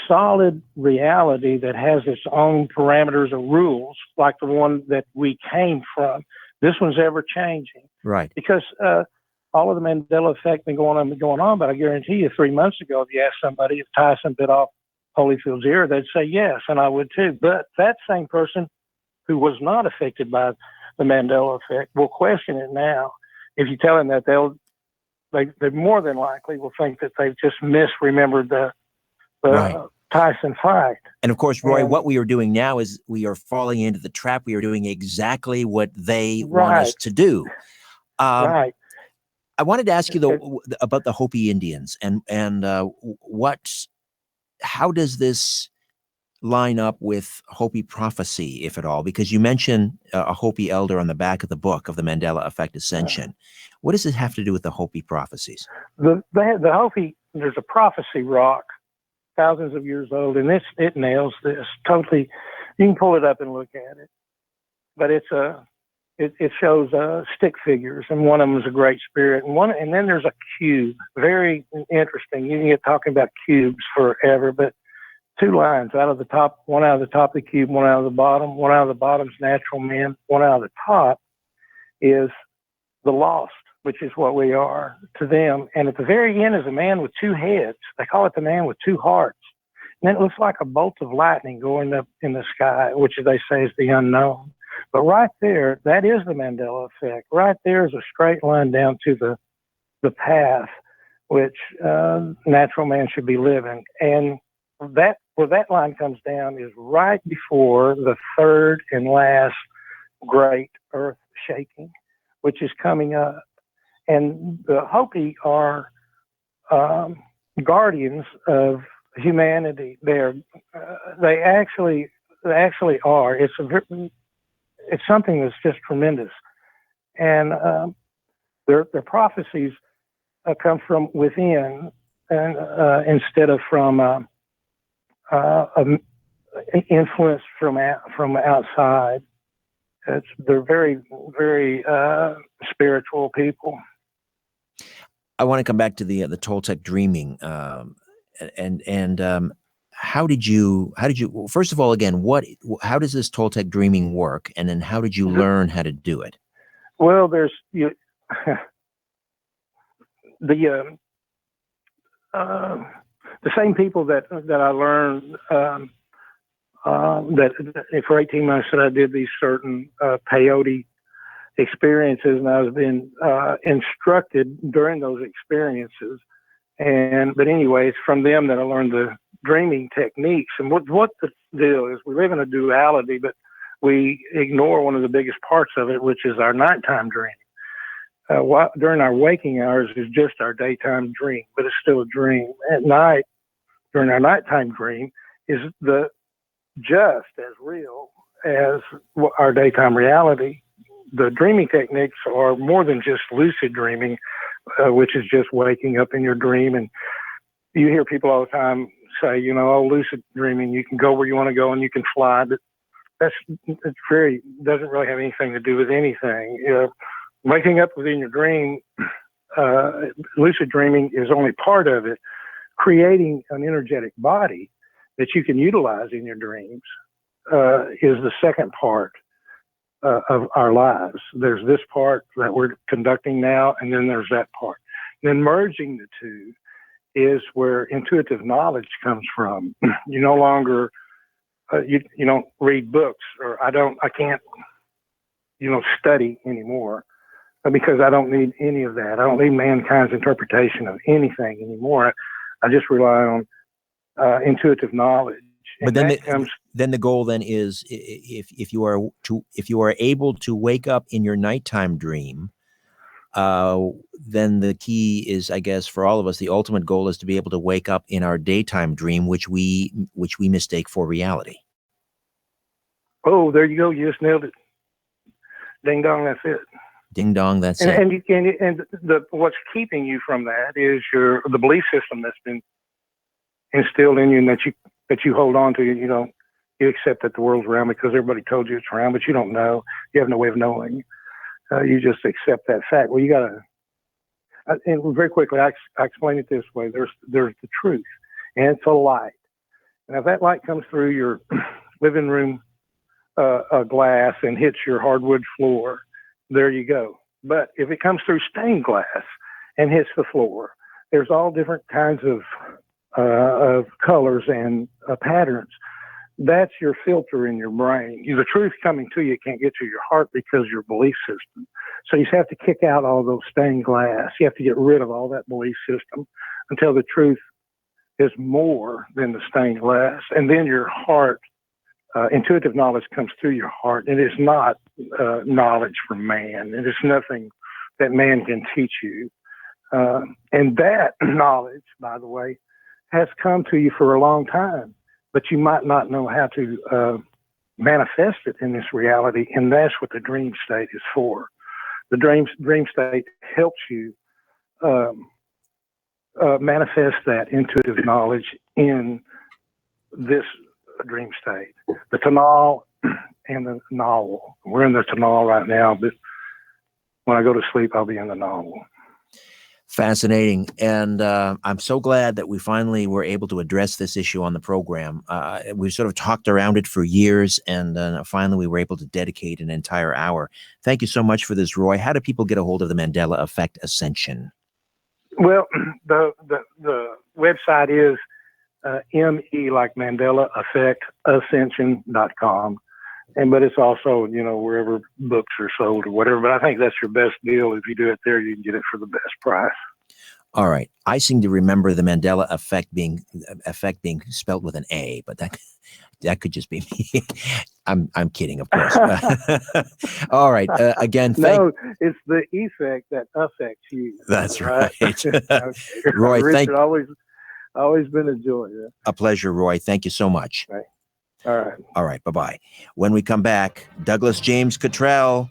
solid reality that has its own parameters or rules, like the one that we came from, this one's ever changing. Right. Because all of the Mandela Effect been going on, but I guarantee you 3 months ago, if you asked somebody if Tyson bit off Holyfield's ear, they'd say yes, and I would too. But that same person who was not affected by the Mandela Effect will question it now. If you tell them that, they more than likely will think that they've just misremembered the right. Tyson fight. And of course, Roy, what we are doing now is we are falling into the trap. We are doing exactly what they want us to do. Right. I wanted to ask you though about the Hopi Indians and how does this line up with Hopi prophecy, if at all? Because you mentioned a Hopi elder on the back of the book of the Mandela Effect Ascension. What does it have to do with the Hopi prophecies? The Hopi, there's a prophecy rock, thousands of years old, and it nails this totally. You can pull it up and look at it, but it shows stick figures, and one of them is a great spirit, and then there's a cube. Very interesting. You can get talking about cubes forever, but two lines out of the top, one out of the top of the cube, one out of the bottom. One out of the bottom is natural man. One out of the top is the lost, which is what we are to them. And at the very end is a man with two heads. They call it the man with two hearts. And then it looks like a bolt of lightning going up in the sky, which they say is the unknown. But right there, that is the Mandela effect. Right there is a straight line down to the path which natural man should be living. And that where that line comes down is right before the third and last great earth shaking, which is coming up. And the Hopi are guardians of humanity. They actually are. It's something that's just tremendous. And their prophecies come from within, and instead of from influence from outside. They're very, very spiritual people. I want to come back to the Toltec dreaming, and how did you first of all, again, how does this Toltec dreaming work, and then how did you learn how to do it? Well, there's the same people that I learned that for 18 months that I did these certain peyote experiences, and I was being instructed during those experiences. But anyway, it's from them that I learned the dreaming techniques. And what the deal is, we live in a duality, but we ignore one of the biggest parts of it, which is our nighttime dream. During our waking hours is just our daytime dream, but it's still a dream. At night, during our nighttime dream, is just as real as our daytime reality. The dreaming techniques are more than just lucid dreaming, which is just waking up in your dream. And you hear people all the time say, lucid dreaming, you can go where you want to go and you can fly, but doesn't really have anything to do with anything. Waking up within your dream, lucid dreaming is only part of it. Creating an energetic body that you can utilize in your dreams is the second part of our lives. There's this part that we're conducting now, and then there's that part. And then merging the two is where intuitive knowledge comes from. You no longer, you don't read books, or I can't, study anymore. Because I don't need any of that. I don't need mankind's interpretation of anything anymore. I just rely on intuitive knowledge. But then the goal then is, if you are able to wake up in your nighttime dream, then the key is, I guess, for all of us, the ultimate goal is to be able to wake up in our daytime dream, which we mistake for reality. Oh, there you go. You just nailed it. Ding dong, that's it. Ding dong, that's it. And what's keeping you from that is the belief system that's been instilled in you, and that you hold on to. You accept that the world's round because everybody told you it's round, but you don't know. You have no way of knowing. You just accept that fact. Well, you gotta. And very quickly, I explain it this way: there's the truth, and it's a light. And if that light comes through your living room glass and hits your hardwood floor, there you go. But if it comes through stained glass and hits the floor, there's all different kinds of colors and patterns. That's your filter in your brain. The truth coming to you can't get to your heart because your belief system. So you have to kick out all those stained glass. You have to get rid of all that belief system until the truth is more than the stained glass. And then your heart, intuitive knowledge comes through your heart. It is not knowledge from man. It is nothing that man can teach you. And that knowledge, by the way, has come to you for a long time, but you might not know how to manifest it in this reality. And that's what the dream state is for. The dream state helps you manifest that intuitive knowledge in this dream state. The Tanal and the novel. We're in the Tanal right now, but when I go to sleep, I'll be in the novel. Fascinating. And I'm so glad that we finally were able to address this issue on the program. We've sort of talked around it for years, and finally we were able to dedicate an entire hour. Thank you so much for this, Roy. How do people get a hold of the Mandela Effect Ascension? Well, the website is ME like Mandela Effect Ascension.com. But it's also, wherever books are sold or whatever. But I think that's your best deal. If you do it there, you can get it for the best price. All right. I seem to remember the Mandela effect being spelled with an A, but that could just be me. I'm kidding, of course. All right. Again, no, it's the effect that affects you. That's right. Okay. Roy, Richard, always been a joy. Yeah. A pleasure, Roy. Thank you so much. Right. All right. All right. Bye-bye. When we come back, Douglas James Cottrell,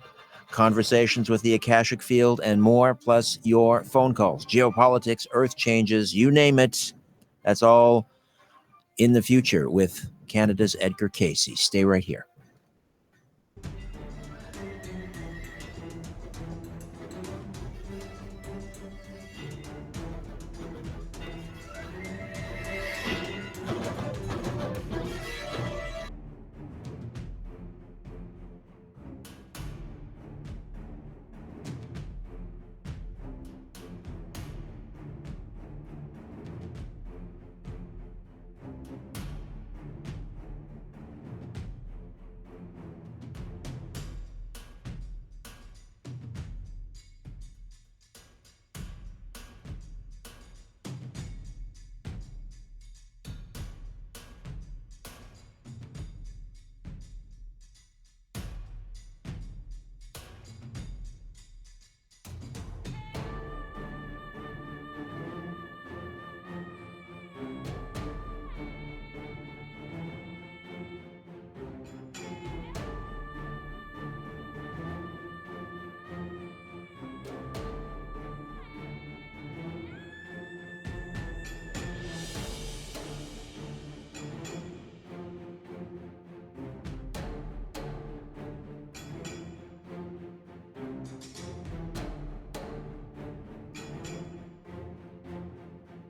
conversations with the Akashic Field, and more, plus your phone calls. Geopolitics, Earth changes, you name it. That's all in the future with Canada's Edgar Cayce. Stay right here.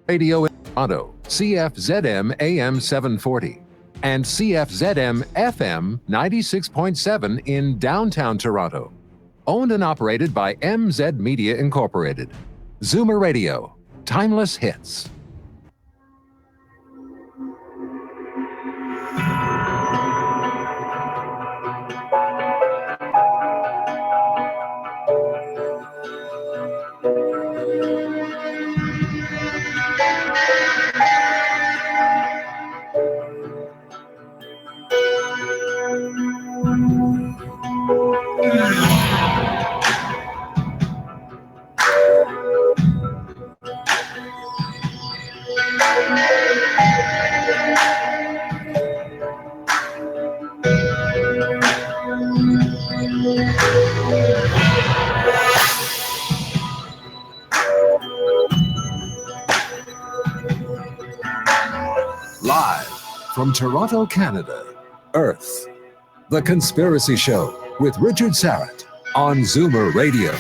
Radio in Toronto, CFZM AM 740, and CFZM FM 96.7 in downtown Toronto. Owned and operated by MZ Media Incorporated. Zoomer Radio, timeless hits. Live from Toronto, Canada, Earth, The Conspiracy Show with Richard Syrett on Zoomer Radio.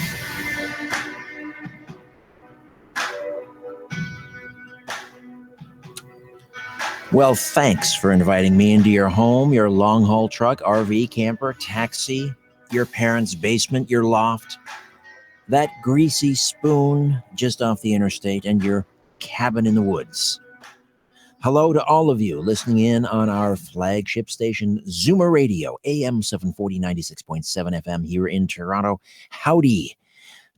Well, thanks for inviting me into your home, your long-haul truck, RV, camper, taxi, your parents' basement, your loft, that greasy spoon just off the interstate, and your cabin in the woods. Hello to all of you listening in on our flagship station, Zoomer Radio, AM 740, 96.7 FM here in Toronto. Howdy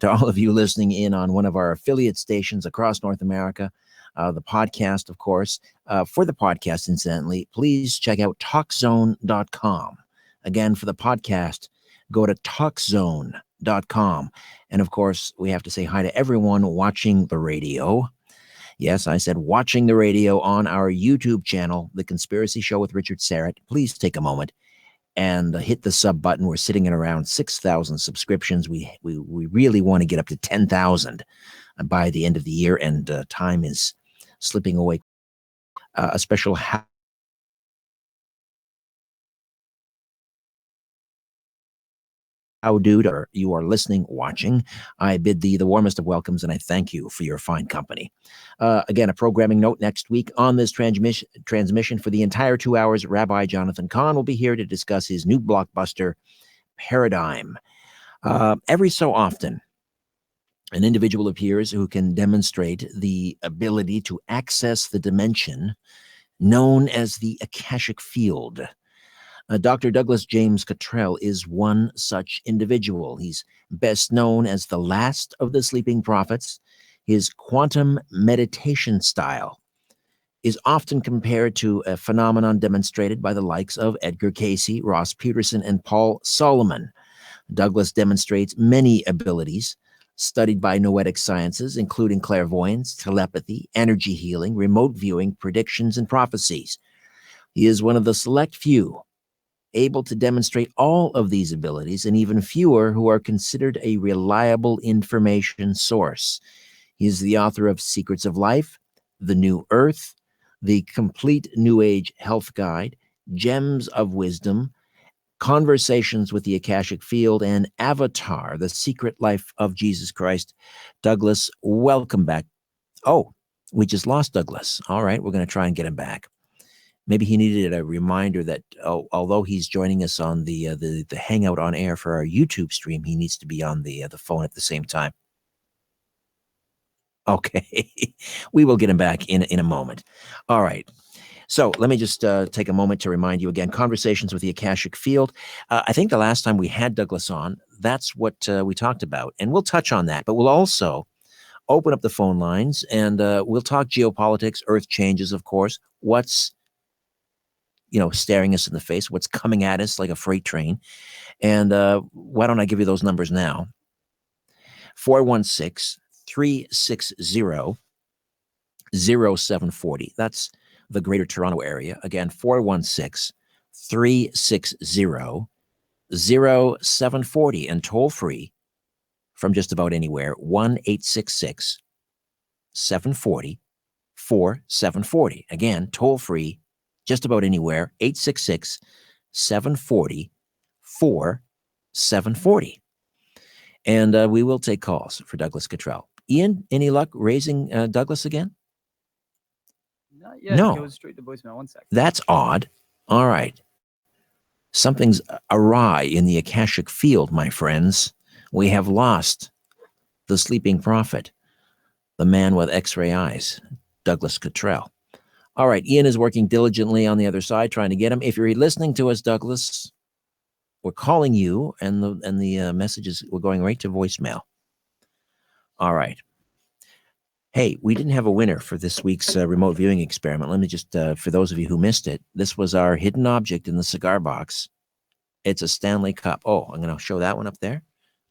to all of you listening in on one of our affiliate stations across North America. The podcast, of course. For the podcast, incidentally, please check out TalkZone.com. Again, for the podcast, go to talkzone.com. And of course, we have to say hi to everyone watching the radio. Yes, I said watching the radio on our YouTube channel, The Conspiracy Show with Richard Syrett. Please take a moment and hit the sub button. We're sitting at around 6,000 subscriptions. We really want to get up to 10,000 by the end of the year, and time is slipping away. A special how dude, or you are listening, watching, I bid thee the warmest of welcomes, and I thank you for your fine company. Again, a programming note: next week on this transmission for the entire 2 hours, Rabbi Jonathan Cahn will be here to discuss his new blockbuster, Paradigm. Every so often, an individual appears who can demonstrate the ability to access the dimension known as the Akashic Field. Dr. Douglas James Cottrell is one such individual. He's best known as the last of the sleeping prophets. His quantum meditation style is often compared to a phenomenon demonstrated by the likes of Edgar Cayce, Ross Peterson, and Paul Solomon. Douglas demonstrates many abilities studied by noetic sciences, including clairvoyance, telepathy, energy healing, remote viewing, predictions, and prophecies. He is one of the select few able to demonstrate all of these abilities, and even fewer who are considered a reliable information source. He is the author of Secrets of Life, The New Earth, The Complete New Age Health Guide, Gems of Wisdom, Conversations with the Akashic Field, and Avatar, The Secret Life of Jesus Christ. Douglas, welcome back. Oh, we just lost Douglas. All right, we're going to try and get him back. Maybe he needed a reminder that although he's joining us on the Hangout on air for our YouTube stream, he needs to be on the phone at the same time. Okay, we will get him back in a moment. All right. So let me just take a moment to remind you again, Conversations with the Akashic Field. I think the last time we had Douglas on, that's what we talked about. And we'll touch on that, but we'll also open up the phone lines, and we'll talk geopolitics, earth changes, of course, what's staring us in the face, what's coming at us like a freight train. And why don't I give you those numbers now? 416-360-0740. That's the Greater Toronto area. Again, 416-360-0740. And toll free from just about anywhere, 1-866-740-4740. Again, toll free just about anywhere, 866-740-4740. And we will take calls for Douglas Cottrell. Ian, any luck raising Douglas again? Not yet. No. It goes straight to voicemail. 1 second. That's odd. All right. Something's awry in the Akashic Field, my friends. We have lost the sleeping prophet, the man with X-ray eyes, Douglas Cottrell. All right, Ian is working diligently on the other side, trying to get him. If you're listening to us, Douglas, we're calling you, and the messages were going right to voicemail. All right. Hey, we didn't have a winner for this week's remote viewing experiment. Let me just, for those of you who missed it, this was our hidden object in the cigar box. It's a Stanley Cup. Oh, I'm going to show that one up there.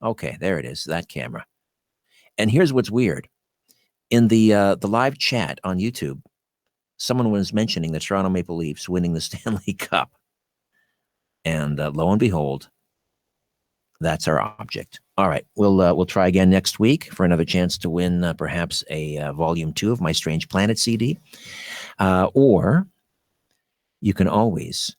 Okay, there it is, that camera. And here's what's weird. In the live chat on YouTube, someone was mentioning the Toronto Maple Leafs winning the Stanley Cup. And lo and behold, that's our object. All right, we'll try again next week for another chance to win perhaps a Volume 2 of my Strange Planet CD. Or you can always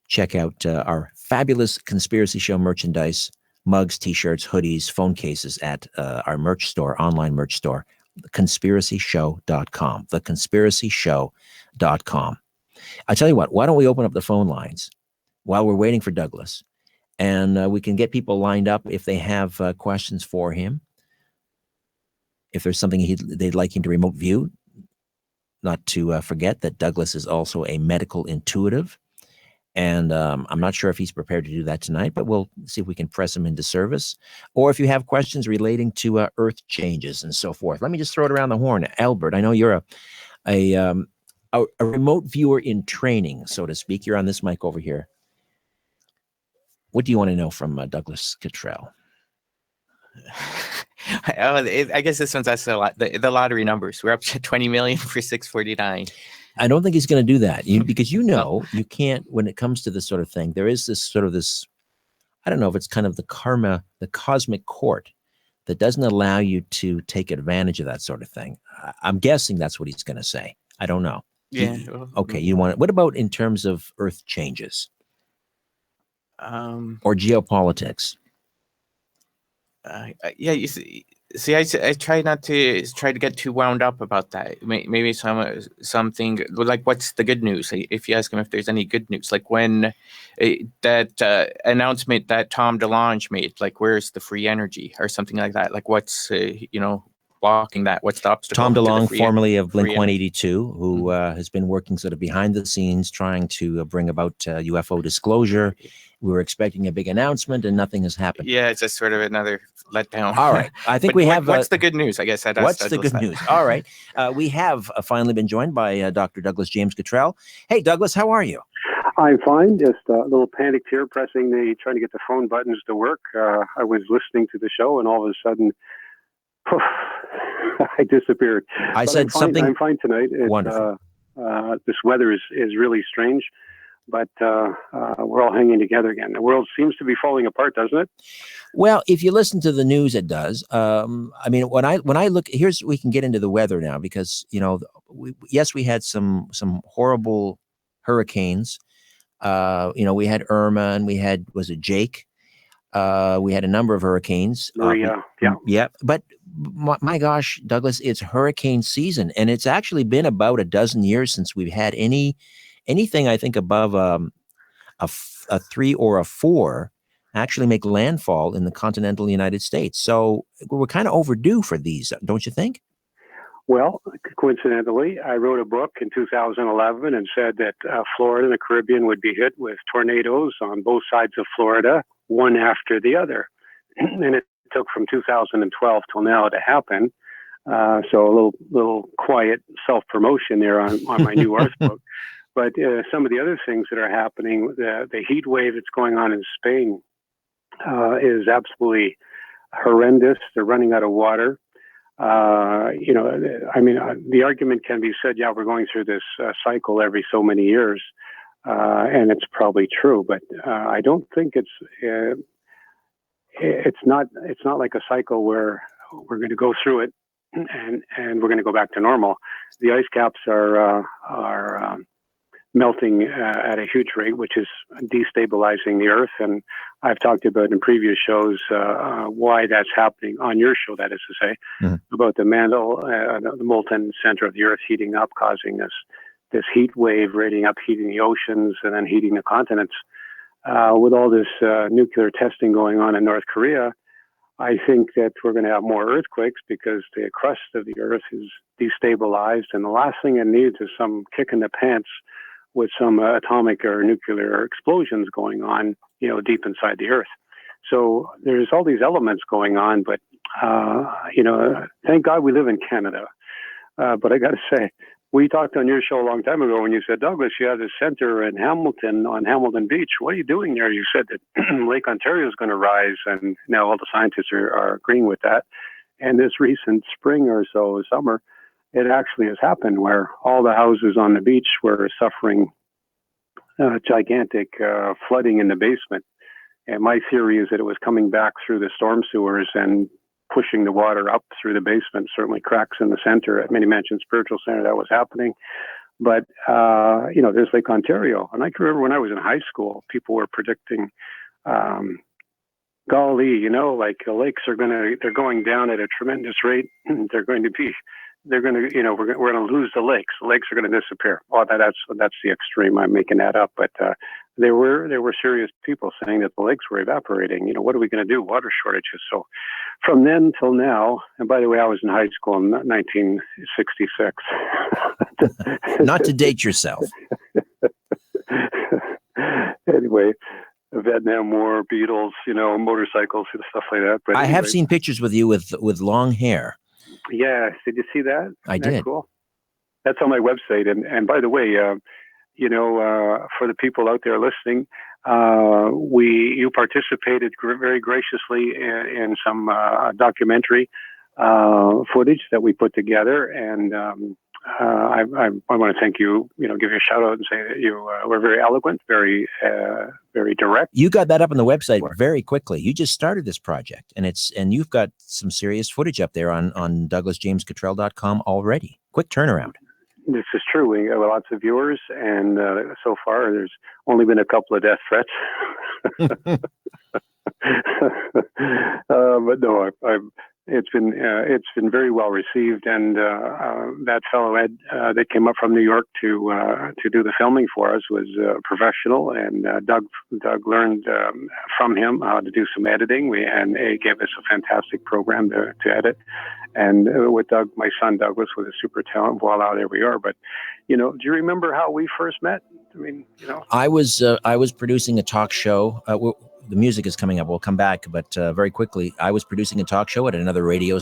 check out our fabulous Conspiracy Show merchandise, mugs, T-shirts, hoodies, phone cases at our merch store, online merch store, theconspiracyshow.com, theconspiracyshow.com. I tell you what, why don't we open up the phone lines while we're waiting for Douglas, and we can get people lined up if they have questions for him. If there's something they'd like him to remote view, not to forget that Douglas is also a medical intuitive. And I'm not sure if he's prepared to do that tonight, but we'll see if we can press him into service. Or if you have questions relating to earth changes and so forth. Let me just throw it around the horn. Albert, I know you're a remote viewer in training, so to speak. You're on this mic over here. What do you want to know from Douglas Cottrell? I guess this one's us a lot. The lottery numbers. We're up to 20 million for 649. I don't think he's going to do that because you can't, when it comes to this sort of thing, there is this, I don't know if it's kind of the karma, the cosmic court that doesn't allow you to take advantage of that sort of thing. I'm guessing that's what he's going to say. I don't know. Yeah. Okay. You want it. What about in terms of Earth changes? Or geopolitics? Yeah, you see, I try not to get too wound up about that. Maybe something like, what's the good news? If you ask him if there's any good news, like when that announcement that Tom DeLonge made, like where's the free energy or something like that? Like what's blocking that? What's the obstacle? Tom DeLonge, formerly of Blink-182, who has been working sort of behind the scenes trying to bring about UFO disclosure. We were expecting a big announcement and nothing has happened. Yeah, it's just sort of another letdown. All right. I think we have... What's the good news? I guess what's the good news? All right. We have finally been joined by Dr. Douglas James Cottrell. Hey, Douglas, how are you? I'm fine. Just a little panicked here, trying to get the phone buttons to work. I was listening to the show and all of a sudden, I disappeared. I said something... I'm fine tonight. Wonderful. This weather is really strange. But we're all hanging together again. The world seems to be falling apart, doesn't it? Well, if you listen to the news, it does. I mean, when I look, we can get into the weather now because, yes, we had some horrible hurricanes. We had Irma and we had, was it Jake? We had a number of hurricanes. Maria, yeah. Yeah. But my gosh, Douglas, it's hurricane season. And it's actually been about a dozen years since we've had anything, I think, above a 3 or a 4 actually make landfall in the continental United States. So we're kind of overdue for these, don't you think? Well, coincidentally, I wrote a book in 2011 and said that Florida and the Caribbean would be hit with tornadoes on both sides of Florida, one after the other. And it took from 2012 till now to happen. So a little quiet self-promotion there on my new Earth book. But some of the other things that are happening, the heat wave that's going on in Spain is absolutely horrendous. They're running out of water. The argument can be said, yeah, we're going through this cycle every so many years, and it's probably true. But I don't think it's not like a cycle where we're going to go through it and we're going to go back to normal. The ice caps are melting at a huge rate, which is destabilizing the Earth. And I've talked about in previous shows why that's happening, on your show, that is to say, about the mantle, the molten center of the Earth heating up, causing this heat wave, heating the oceans and then heating the continents. With all this nuclear testing going on in North Korea, I think that we're going to have more earthquakes because the crust of the Earth is destabilized. And the last thing it needs is some kick in the pants with some atomic or nuclear explosions going on, deep inside the Earth. So there's all these elements going on, but, thank God we live in Canada. But I got to say, we talked on your show a long time ago when you said, Douglas, you have this center in Hamilton, on Hamilton Beach. What are you doing there? You said that Lake Ontario is going to rise, and now all the scientists are agreeing with that. And this recent spring or so, summer, it actually has happened where all the houses on the beach were suffering gigantic flooding in the basement. And my theory is that it was coming back through the storm sewers and pushing the water up through the basement, certainly cracks in the center at Mini Mansion Spiritual Center, that was happening. But, there's Lake Ontario. And I can remember when I was in high school, people were predicting, golly, lakes they're going down at a tremendous rate. We're going to lose the lakes. The lakes are going to disappear. Oh, that's the extreme. I'm making that up. But there were serious people saying that the lakes were evaporating. What are we going to do? Water shortages. So from then till now, and by the way, I was in high school in 1966. Not to date yourself. Anyway, Vietnam War, Beatles, motorcycles and stuff like that. But I have seen pictures with you with long hair. Yeah, did you see that? I did. Cool. That's on my website. And by the way, for the people out there listening, you participated very graciously in some documentary footage that we put together, and I want to thank you. Give you a shout out and say that you were very eloquent, very direct. You got that up on the website very quickly. You just started this project, and you've got some serious footage up there on DouglasJamesCottrell.com already. Quick turnaround. This is true. We have lots of viewers, and so far there's only been a couple of death threats. But no, it's been very well received, and that fellow Ed that came up from New York to do the filming for us was a professional, and Doug learned from him how to do some editing. And he gave us a fantastic program to edit. And with Doug, my son Douglas was a super talent. Voila, there we are. But do you remember how we first met? I mean, I was producing a talk show. The music is coming up. We'll come back, but very quickly, I was producing a talk show at another radio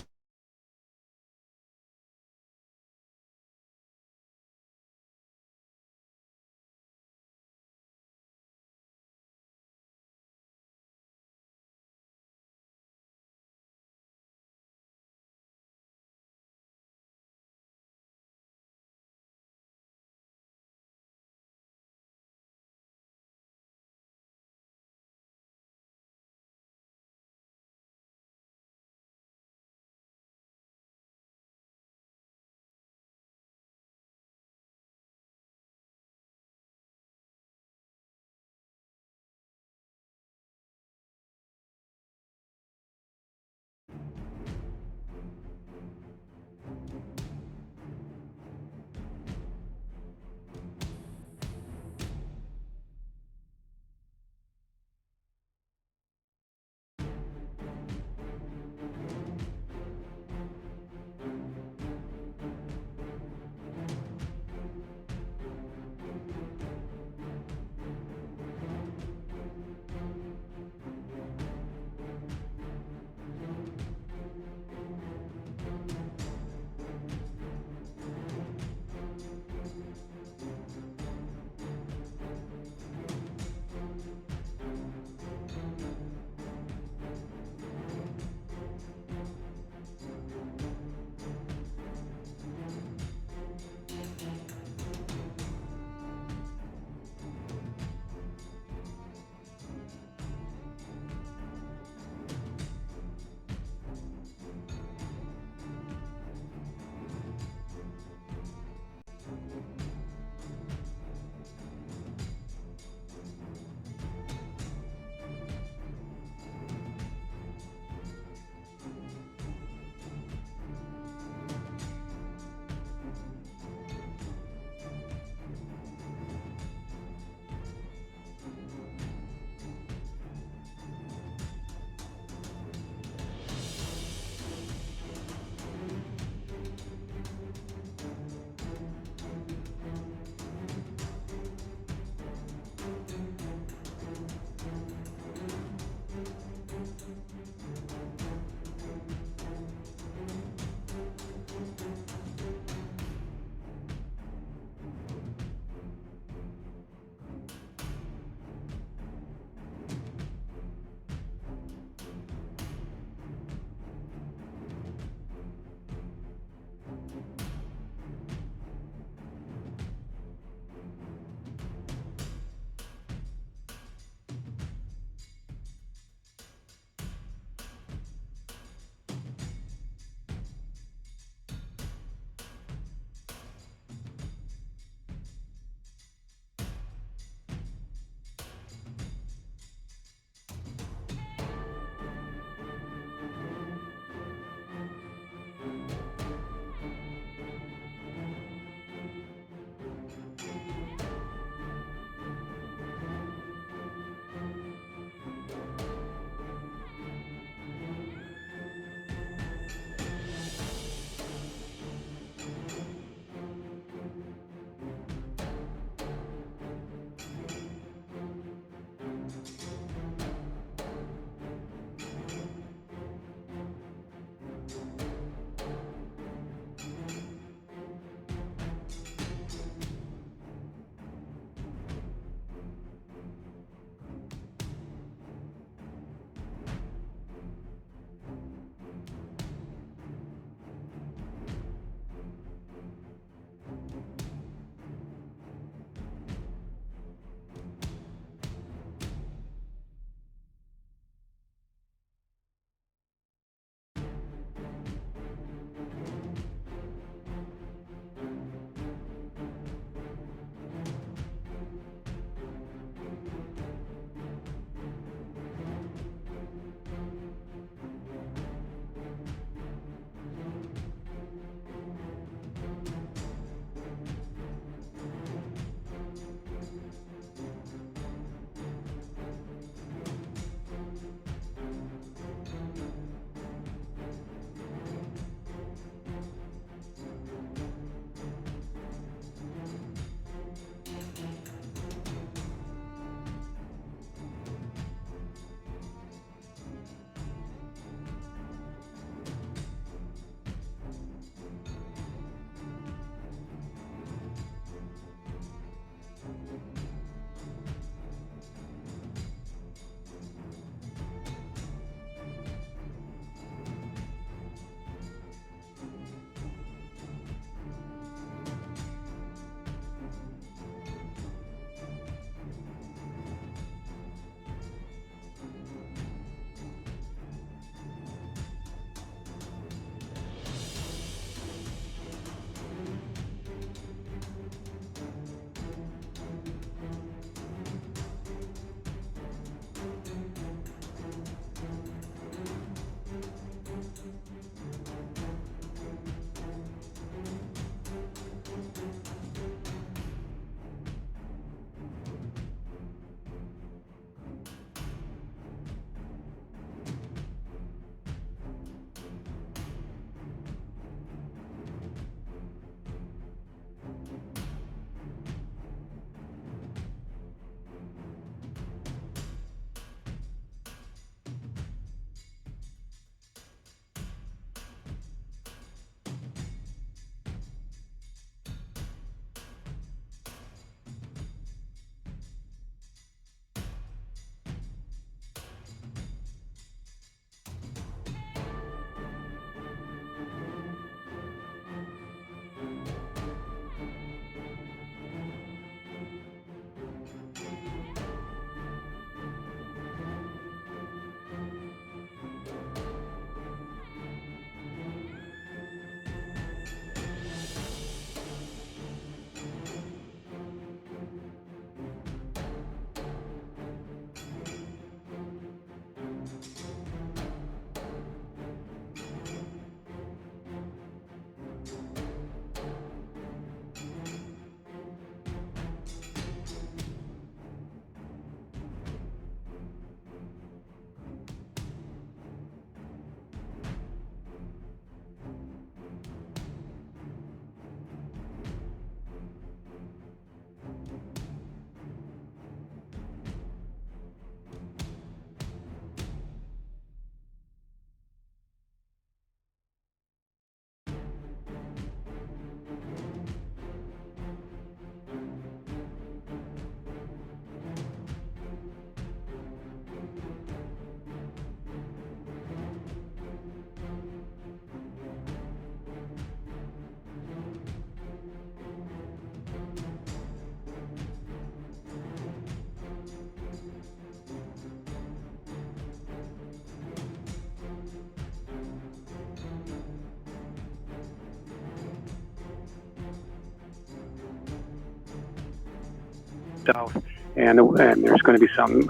south, and there's going to be some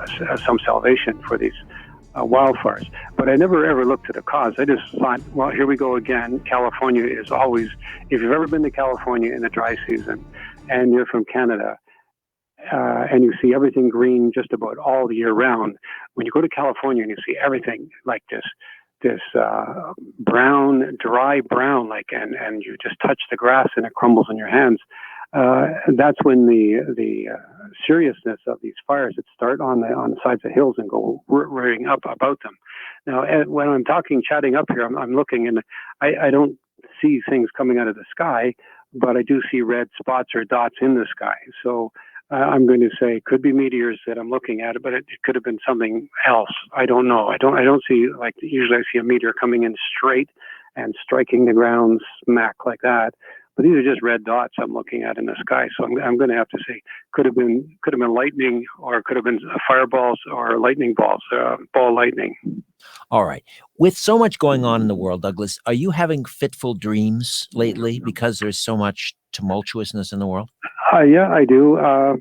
salvation for these wildfires. But I never ever looked at the cause. I just thought, well, here we go again. California is always, if you've ever been to California in the dry season and you're from Canada, and you see everything green just about all year round, when you go to California and you see everything like this brown, dry brown, and you just touch the grass and it crumbles in your hands, that's when the seriousness of these fires that start on the sides of hills and go rearing up about them. Now, when I'm chatting up here, I'm looking, and I don't see things coming out of the sky, but I do see red spots or dots in the sky. So I'm going to say it could be meteors that I'm looking at, but it could have been something else. I don't know. I don't see, like, usually I see a meteor coming in straight and striking the ground smack like that. But these are just red dots I'm looking at in the sky. So I'm going to have to say could have been lightning, or could have been fireballs or lightning balls, ball lightning. All right. With so much going on in the world, Douglas, are you having fitful dreams lately because there's so much tumultuousness in the world? Yeah, I do.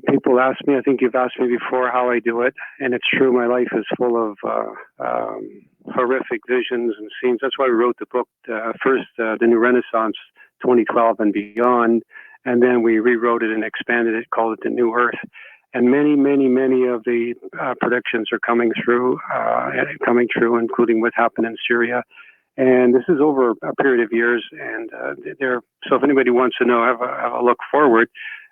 People ask me, I think you've asked me before how I do it. And it's true, my life is full of horrific visions and scenes. That's why we wrote the book, first, The New Renaissance, 2012 and beyond. And then we rewrote it and expanded it, called it The New Earth. And many of the predictions are coming true, including what happened in Syria. And this is over a period of years. And so if anybody wants to know, have a look forward,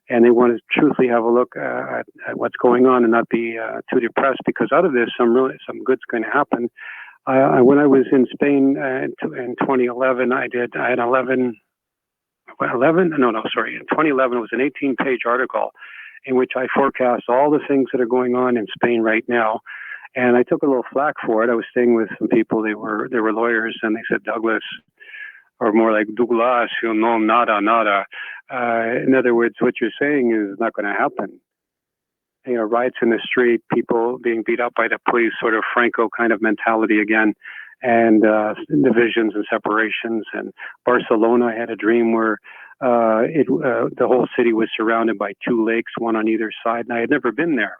and they want to truthfully have a look at what's going on and not be too depressed, because out of this, some good's going to happen. When I was in Spain in 2011, I had 11. In 2011, it was an 18-page article in which I forecast all the things that are going on in Spain right now. And I took a little flack for it. I was staying with some people. They were lawyers, and they said, Douglas, or more like Douglas, you know, nada. In other words, what you're saying is not going to happen. You know, riots in the street, people being beat up by the police, sort of Franco kind of mentality again, and divisions and separations. And Barcelona, I had a dream where the whole city was surrounded by two lakes, one on either side, and I had never been there.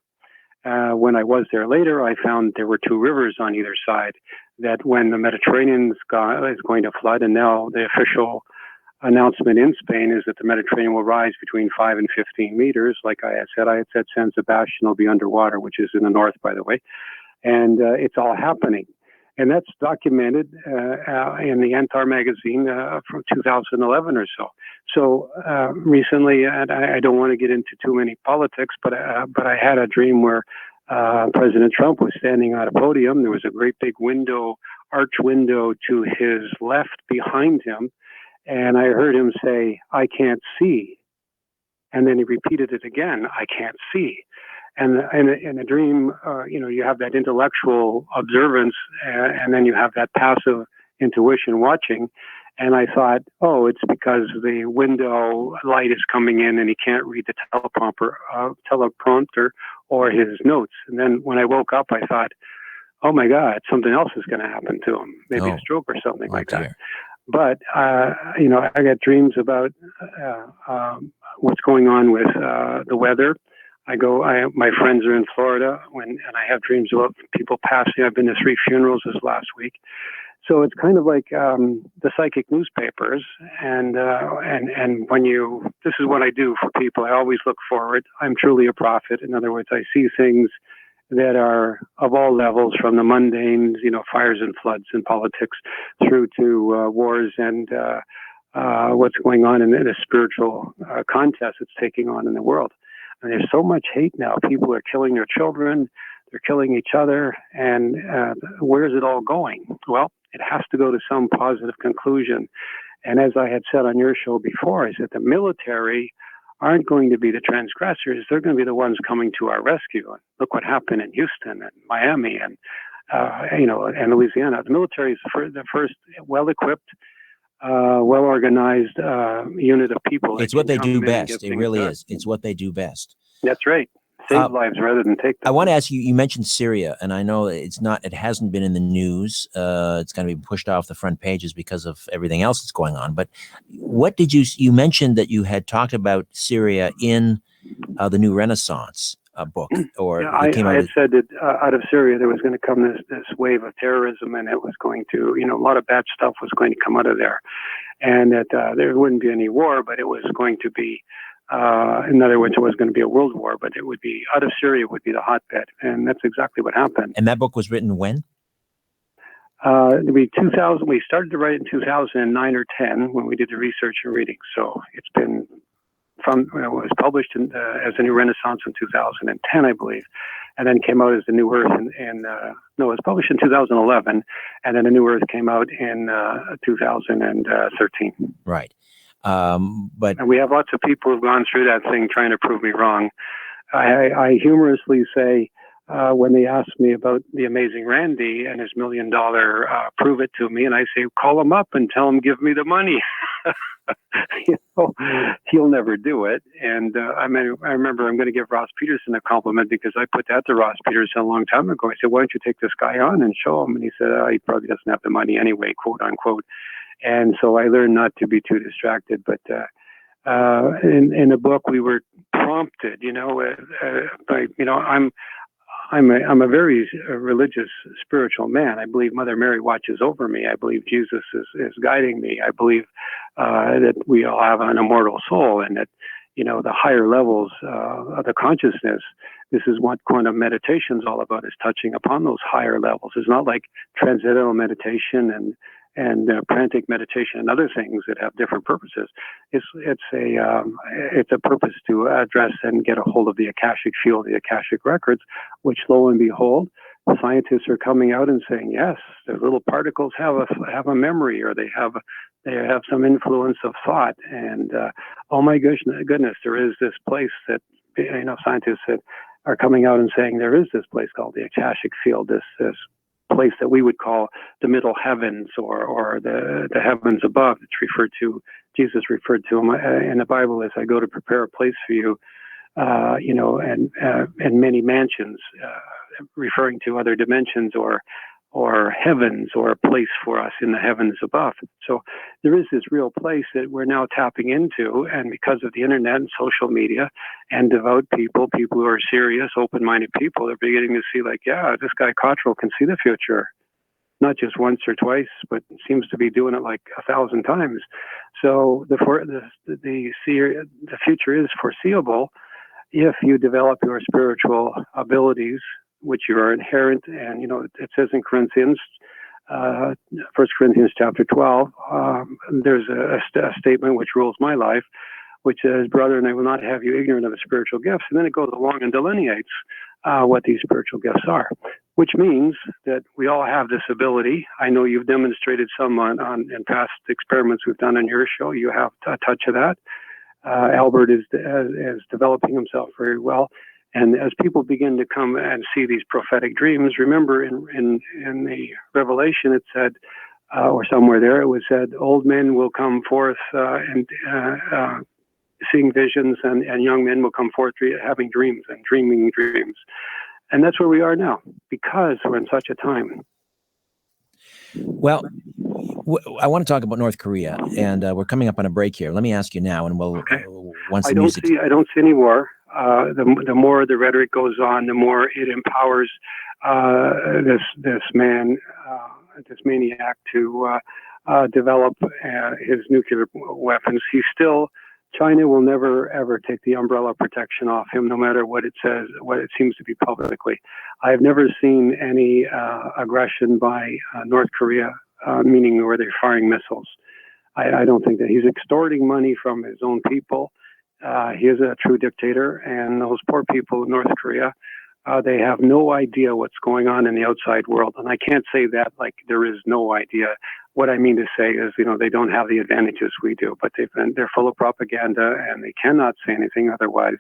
When I was there later, I found there were two rivers on either side, that when the Mediterranean is going to flood, and now the official announcement in Spain is that the Mediterranean will rise between 5 and 15 meters. Like I had said San Sebastian will be underwater, which is in the north, by the way. And it's all happening. And that's documented in the Antar magazine from 2011 or so. So recently, and I don't want to get into too many politics, but I had a dream where President Trump was standing at a podium. There was a great big arch window to his left behind him. And I heard him say, "I can't see." And then he repeated it again, "I can't see." And in a dream, you have that intellectual observance, and then you have that passive intuition watching. And I thought, oh, it's because the window light is coming in and he can't read the teleprompter or his notes. And then when I woke up, I thought, oh my God, something else is going to happen to him, maybe a stroke or something like that. But I got dreams about what's going on with the weather. My friends are in Florida, and I have dreams about people passing. I've been to 3 funerals this last week. So it's kind of like the psychic newspapers, and this is what I do for people. I always look forward. I'm truly a prophet. In other words, I see things that are of all levels, from the mundane, fires and floods and politics, through to wars and what's going on in the spiritual contest that's taking on in the world. And there's so much hate now. People are killing their children. They're killing each other. And where's it all going? Well, it has to go to some positive conclusion. And as I had said on your show before, I said the military aren't going to be the transgressors. They're going to be the ones coming to our rescue. And look what happened in Houston and Miami and Louisiana. The military is the first well-equipped, well-organized unit of people. It's what they do best. It really is. It's what they do best. That's right. Save lives rather than take them. I want to ask you, you mentioned Syria, and I know it hasn't been in the news. It's going to be pushed off the front pages because of everything else that's going on. But what did you mentioned that you had talked about Syria in the New Renaissance book, or Yeah, it came I out. had said that out of Syria there was going to come this wave of terrorism, and it was going to, a lot of bad stuff was going to come out of there, and that there wouldn't be any war, but it was going to be, in other words, it was going to be a world war, but it would be out of Syria would be the hotbed, and that's exactly what happened. And that book was written when? We started to write in 2009 or 10 when we did the research and reading. So it's been it was published as a New Renaissance in 2010, I believe, and then came out as the New Earth. It was published in 2011, and then the New Earth came out in 2013. Right. But and we have lots of people who've gone through that thing trying to prove me wrong. I humorously say, when they ask me about the amazing Randy and his $1 million, prove it to me, and I say, call him up and tell him, give me the money. He'll never do it. And I remember I'm going to give Ross Peterson a compliment because I put that to Ross Peterson a long time ago. I said, why don't you take this guy on and show him? And he said, he probably doesn't have the money anyway, quote unquote. And so I learned not to be too distracted. But in the book, we were prompted, I'm a very religious, spiritual man. I believe Mother Mary watches over me. I believe Jesus is guiding me. I believe that we all have an immortal soul, and that, the higher levels of the consciousness, this is what quantum meditation is all about, is touching upon those higher levels. It's not like transcendental meditation and pranic meditation and other things that have different purposes. It's a purpose to address and get a hold of the Akashic Field, the Akashic records, which lo and behold, scientists are coming out and saying, yes, the little particles have a memory, or they have some influence of thought. And oh my goodness, there is this place that scientists that are coming out and saying there is this place called the Akashic Field, this place that we would call the middle heavens, or the heavens above. Jesus referred to them in the Bible as, I go to prepare a place for you, and many mansions, referring to other dimensions or heavens, or a place for us in the heavens above. So there is this real place that we're now tapping into, and because of the internet and social media and devout people who are serious, open-minded people, are beginning to see, like, yeah, this guy Cottrell can see the future, not just once or twice, but seems to be doing it like 1,000 times. So the future is foreseeable if you develop your spiritual abilities, which are inherent. And, it says in Corinthians, 1 Corinthians chapter 12, there's a statement which rules my life, which says, brethren, I will not have you ignorant of the spiritual gifts. And then it goes along and delineates what these spiritual gifts are, which means that we all have this ability. I know you've demonstrated some in past experiments we've done on your show. You have a touch of that. Albert is developing himself very well. And as people begin to come and see these prophetic dreams, remember in the Revelation it said, or somewhere there it was said, old men will come forth and seeing visions, and young men will come forth having dreams and dreaming dreams. And that's where we are now, because we're in such a time. Well, I want to talk about North Korea, and we're coming up on a break here. Let me ask you now, and we'll once the music. I don't see any war. The more the rhetoric goes on, the more it empowers this maniac to develop his nuclear weapons. China will never ever take the umbrella protection off him, no matter what it says, what it seems to be publicly. I have never seen any aggression by North Korea, meaning where they're firing missiles. I don't think that he's extorting money from his own people. He is a true dictator, and those poor people in North Korea, they have no idea what's going on in the outside world. And I can't say that like there is no idea. What I mean to say is, they don't have the advantages we do, but they're full of propaganda, and they cannot say anything. Otherwise,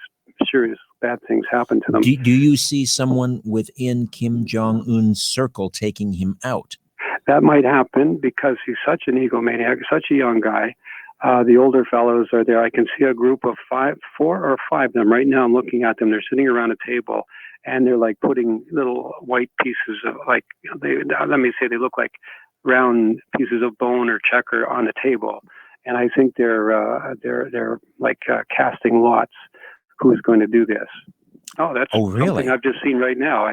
serious bad things happen to them. Do you see someone within Kim Jong-un's circle taking him out? That might happen because he's such an egomaniac, such a young guy. The older fellows are there. I can see a group of 4 or 5 of them right now. I'm looking at them. They're sitting around a table, and they're like putting little white pieces of they look like round pieces of bone or checker on the table. And I think they're like casting lots who's going to do this. Oh, that's really? something I've just seen right now.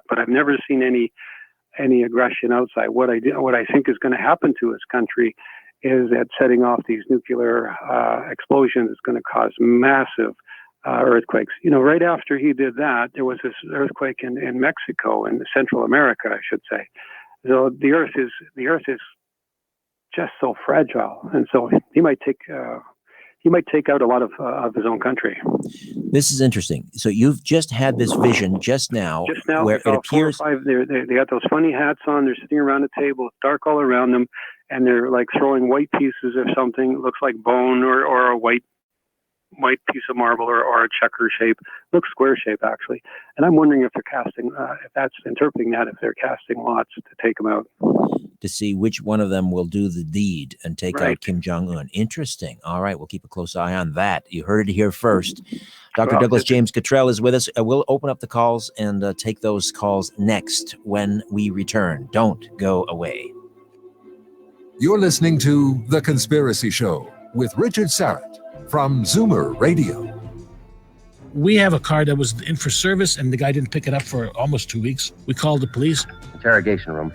But I've never seen any aggression outside. What I think is going to happen to this country is that setting off these nuclear explosions is going to cause massive earthquakes. Right after he did that, there was this earthquake in Mexico, in Central America, I should say. So the earth is just so fragile, and so he might take out a lot of his own country. This is interesting. So you've just had this vision just now where it appears 4 or 5. They got those funny hats on. They're sitting around a table. It's dark all around them, and they're like throwing white pieces of something. It looks like bone or a white piece of marble or a checker shape. Looks square shape actually. And I'm wondering if they're casting, if that's interpreting that, if they're casting lots to take them out. to see which one of them will do the deed and take out Kim Jong-un. Interesting. All right, we'll keep a close eye on that. You heard it here first. Dr. Douglas James Cottrell is with us. We'll open up the calls and take those calls next when we return. Don't go away. You're listening to The Conspiracy Show with Richard Sarrett from Zoomer Radio. We have a car that was in for service, and the guy didn't pick it up for almost 2 weeks. We called the police. Interrogation room.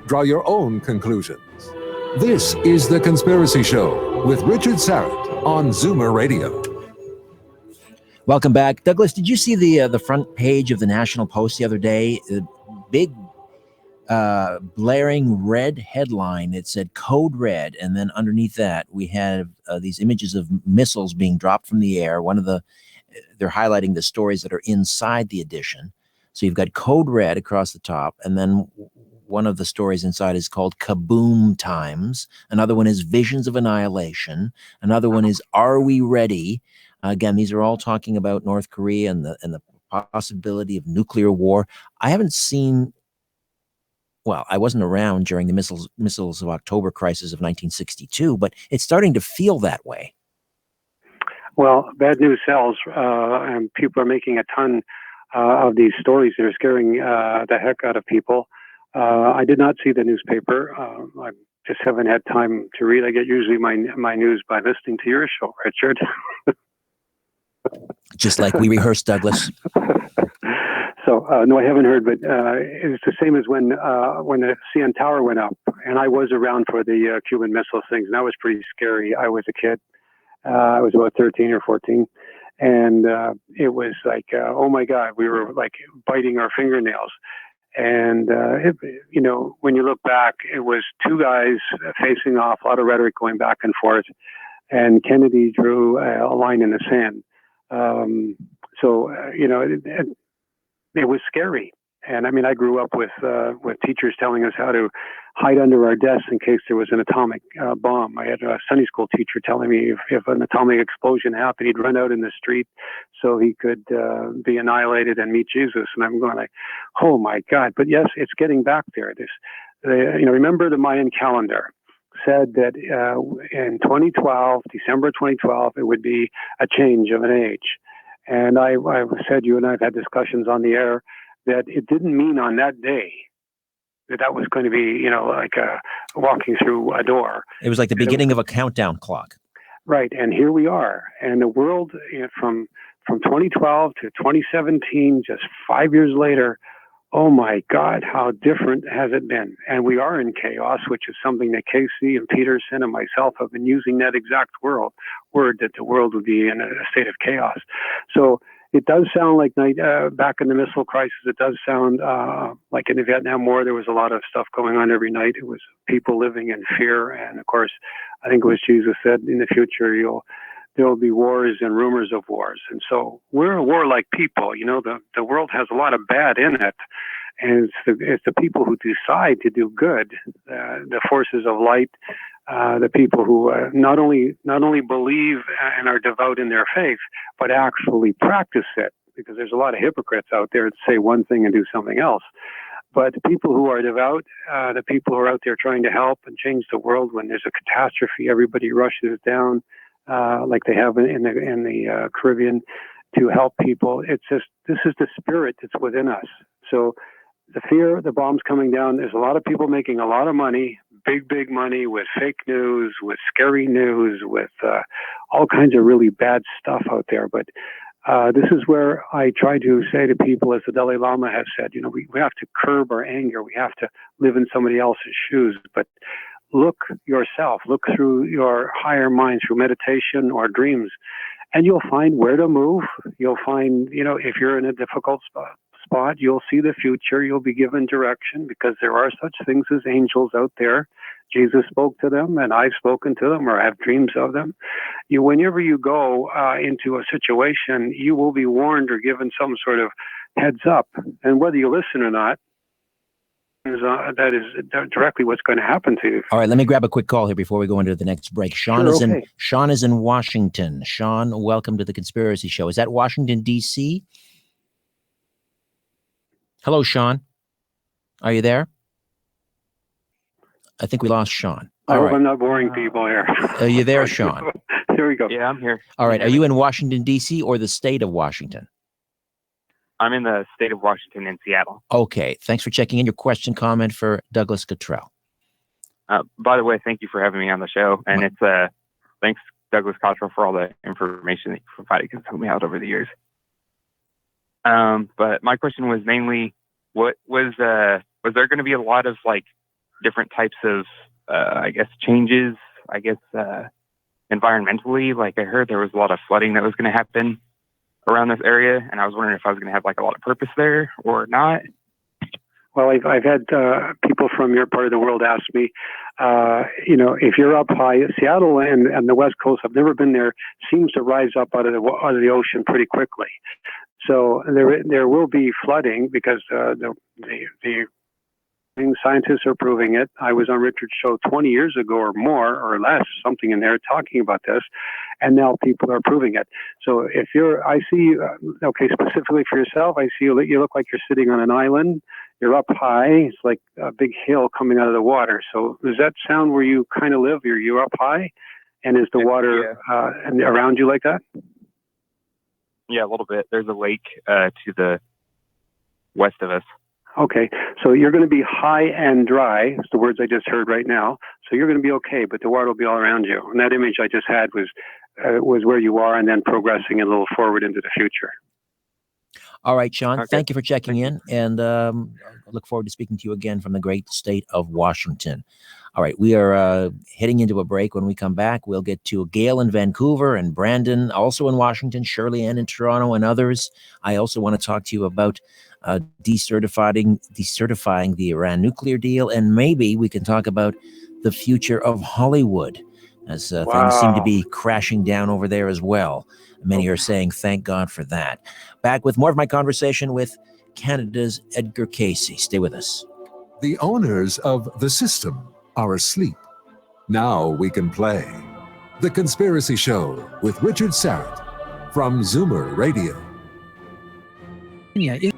Draw your own conclusions. This is The Conspiracy Show with Richard Syrett on Zoomer Radio. Welcome back. Douglas, did you see the front page of the National Post the other day? The big blaring red headline. It said Code Red, and then underneath that we have these images of missiles being dropped from the air. They're highlighting the stories that are inside the edition. So you've got Code Red across the top, and then one of the stories inside is called Kaboom Times. Another one is Visions of Annihilation. Another one is Are We Ready? Again, these are all talking about North Korea and the possibility of nuclear war. I haven't seen. Well, I wasn't around during the missiles of October crisis of 1962, but it's starting to feel that way. Well, bad news sells, and people are making a ton of these stories that are scaring the heck out of people. I did not see the newspaper. I just haven't had time to read. I get usually my news by listening to your show, Richard. Just like we rehearsed, Douglas. So, no, I haven't heard, but it's the same as when the CN Tower went up, and I was around for the Cuban Missile things, and that was pretty scary. I was a kid. I was about 13 or 14, and it was like, oh my God, we were like biting our fingernails. And, when you look back, it was two guys facing off, a lot of rhetoric going back and forth, and Kennedy drew a line in the sand. It was scary. And I mean, I grew up with teachers telling us how to hide under our desks in case there was an atomic bomb. I had a Sunday school teacher telling me if an atomic explosion happened, he'd run out in the street so he could be annihilated and meet Jesus. And I'm going like, oh my God. But yes, it's getting back there. Remember the Mayan calendar said that in 2012, December 2012, it would be a change of an age. And I said, you and I have had discussions on the air that it didn't mean on that day that was going to be, like walking through a door. It was like the beginning of a countdown clock. Right. And here we are. And the world from 2012 to 2017, just 5 years later, oh my God, how different has it been? And we are in chaos, which is something that Cayce and Peterson and myself have been using that exact word that the world would be in a state of chaos. So it does sound like back in the missile crisis, it does sound like in the Vietnam War, there was a lot of stuff going on every night. It was people living in fear. And of course, I think it was Jesus said, in the future, there will be wars and rumors of wars. And so we're a warlike people. The world has a lot of bad in it. And it's the people who decide to do good, the forces of light, the people who not only believe and are devout in their faith, but actually practice it. Because there's a lot of hypocrites out there that say one thing and do something else. But the people who are devout, the people who are out there trying to help and change the world when there's a catastrophe, everybody rushes down. Like they have in the Caribbean, to help people. It's just, this is the spirit that's within us. So the fear, the bombs coming down, there's a lot of people making a lot of money, big money with fake news, with scary news, with all kinds of really bad stuff out there. But this is where I try to say to people, as the Dalai Lama has said, we have to curb our anger. We have to live in somebody else's shoes. But look yourself, look through your higher mind, through meditation or dreams, and you'll find where to move. You'll find, if you're in a difficult spot, you'll see the future. You'll be given direction, because there are such things as angels out there. Jesus spoke to them, and I've spoken to them, or have dreams of them. Whenever you go into a situation, you will be warned or given some sort of heads up. And whether you listen or not, that is directly what's going to happen to you. All right, let me grab a quick call here before we go into the next break. Sean is in Washington. Sean, welcome to the Conspiracy Show. Is that Washington, D.C.? Hello, Sean. Are you there? I think we lost Sean. I hope I'm not boring people here. Are you there, Sean? Here we go. Yeah, I'm here. All right. Are you in Washington, D.C. or the state of Washington? I'm in the state of Washington in Seattle. Okay. Thanks for checking in. Your question, comment for Douglas Cottrell. By the way, thank you for having me on the show. And it's thanks, Douglas Cottrell, for all the information that you provided to help me out over the years. But my question was mainly, what was there going to be a lot of different types of, I guess, changes, I guess, environmentally. Like I heard there was a lot of flooding that was going to happen around this area, and I was wondering if I was going to have like a lot of purpose there or not. Well, I've had people from your part of the world ask me, if you're up high, Seattle and the West Coast, I've never been there, seems to rise up out of the ocean pretty quickly. So there will be flooding because the scientists are proving it. I was on Richard's show 20 years ago or more or less, something in there talking about this, and now people are proving it. So if I see, specifically for yourself, I see you look like you're sitting on an island. You're up high. It's like a big hill coming out of the water. So does that sound where you kind of live? You're up high, and is the water and around you like that? Yeah, a little bit. There's a lake to the west of us. Okay, so you're going to be high and dry. It's the words I just heard right now. So you're going to be okay, but the water will be all around you. And that image I just had was where you are, and then progressing a little forward into the future. All right, Sean, Okay. thank you for checking in, and I look forward to speaking to you again from the great state of Washington. All right, we are heading into a break. When we come back, we'll get to Gail in Vancouver and Brandon, also in Washington, Shirley Ann in Toronto, and others. I also want to talk to you about decertifying the Iran nuclear deal, and maybe we can talk about the future of Hollywood, as things seem to be crashing down over there as well. Many are saying thank God for that. Back with more of my conversation with Canada's Edgar Cayce. Stay with us. The owners of the system are asleep. Now we can play. The Conspiracy Show with Richard Sarrett from Zoomer Radio. Yeah.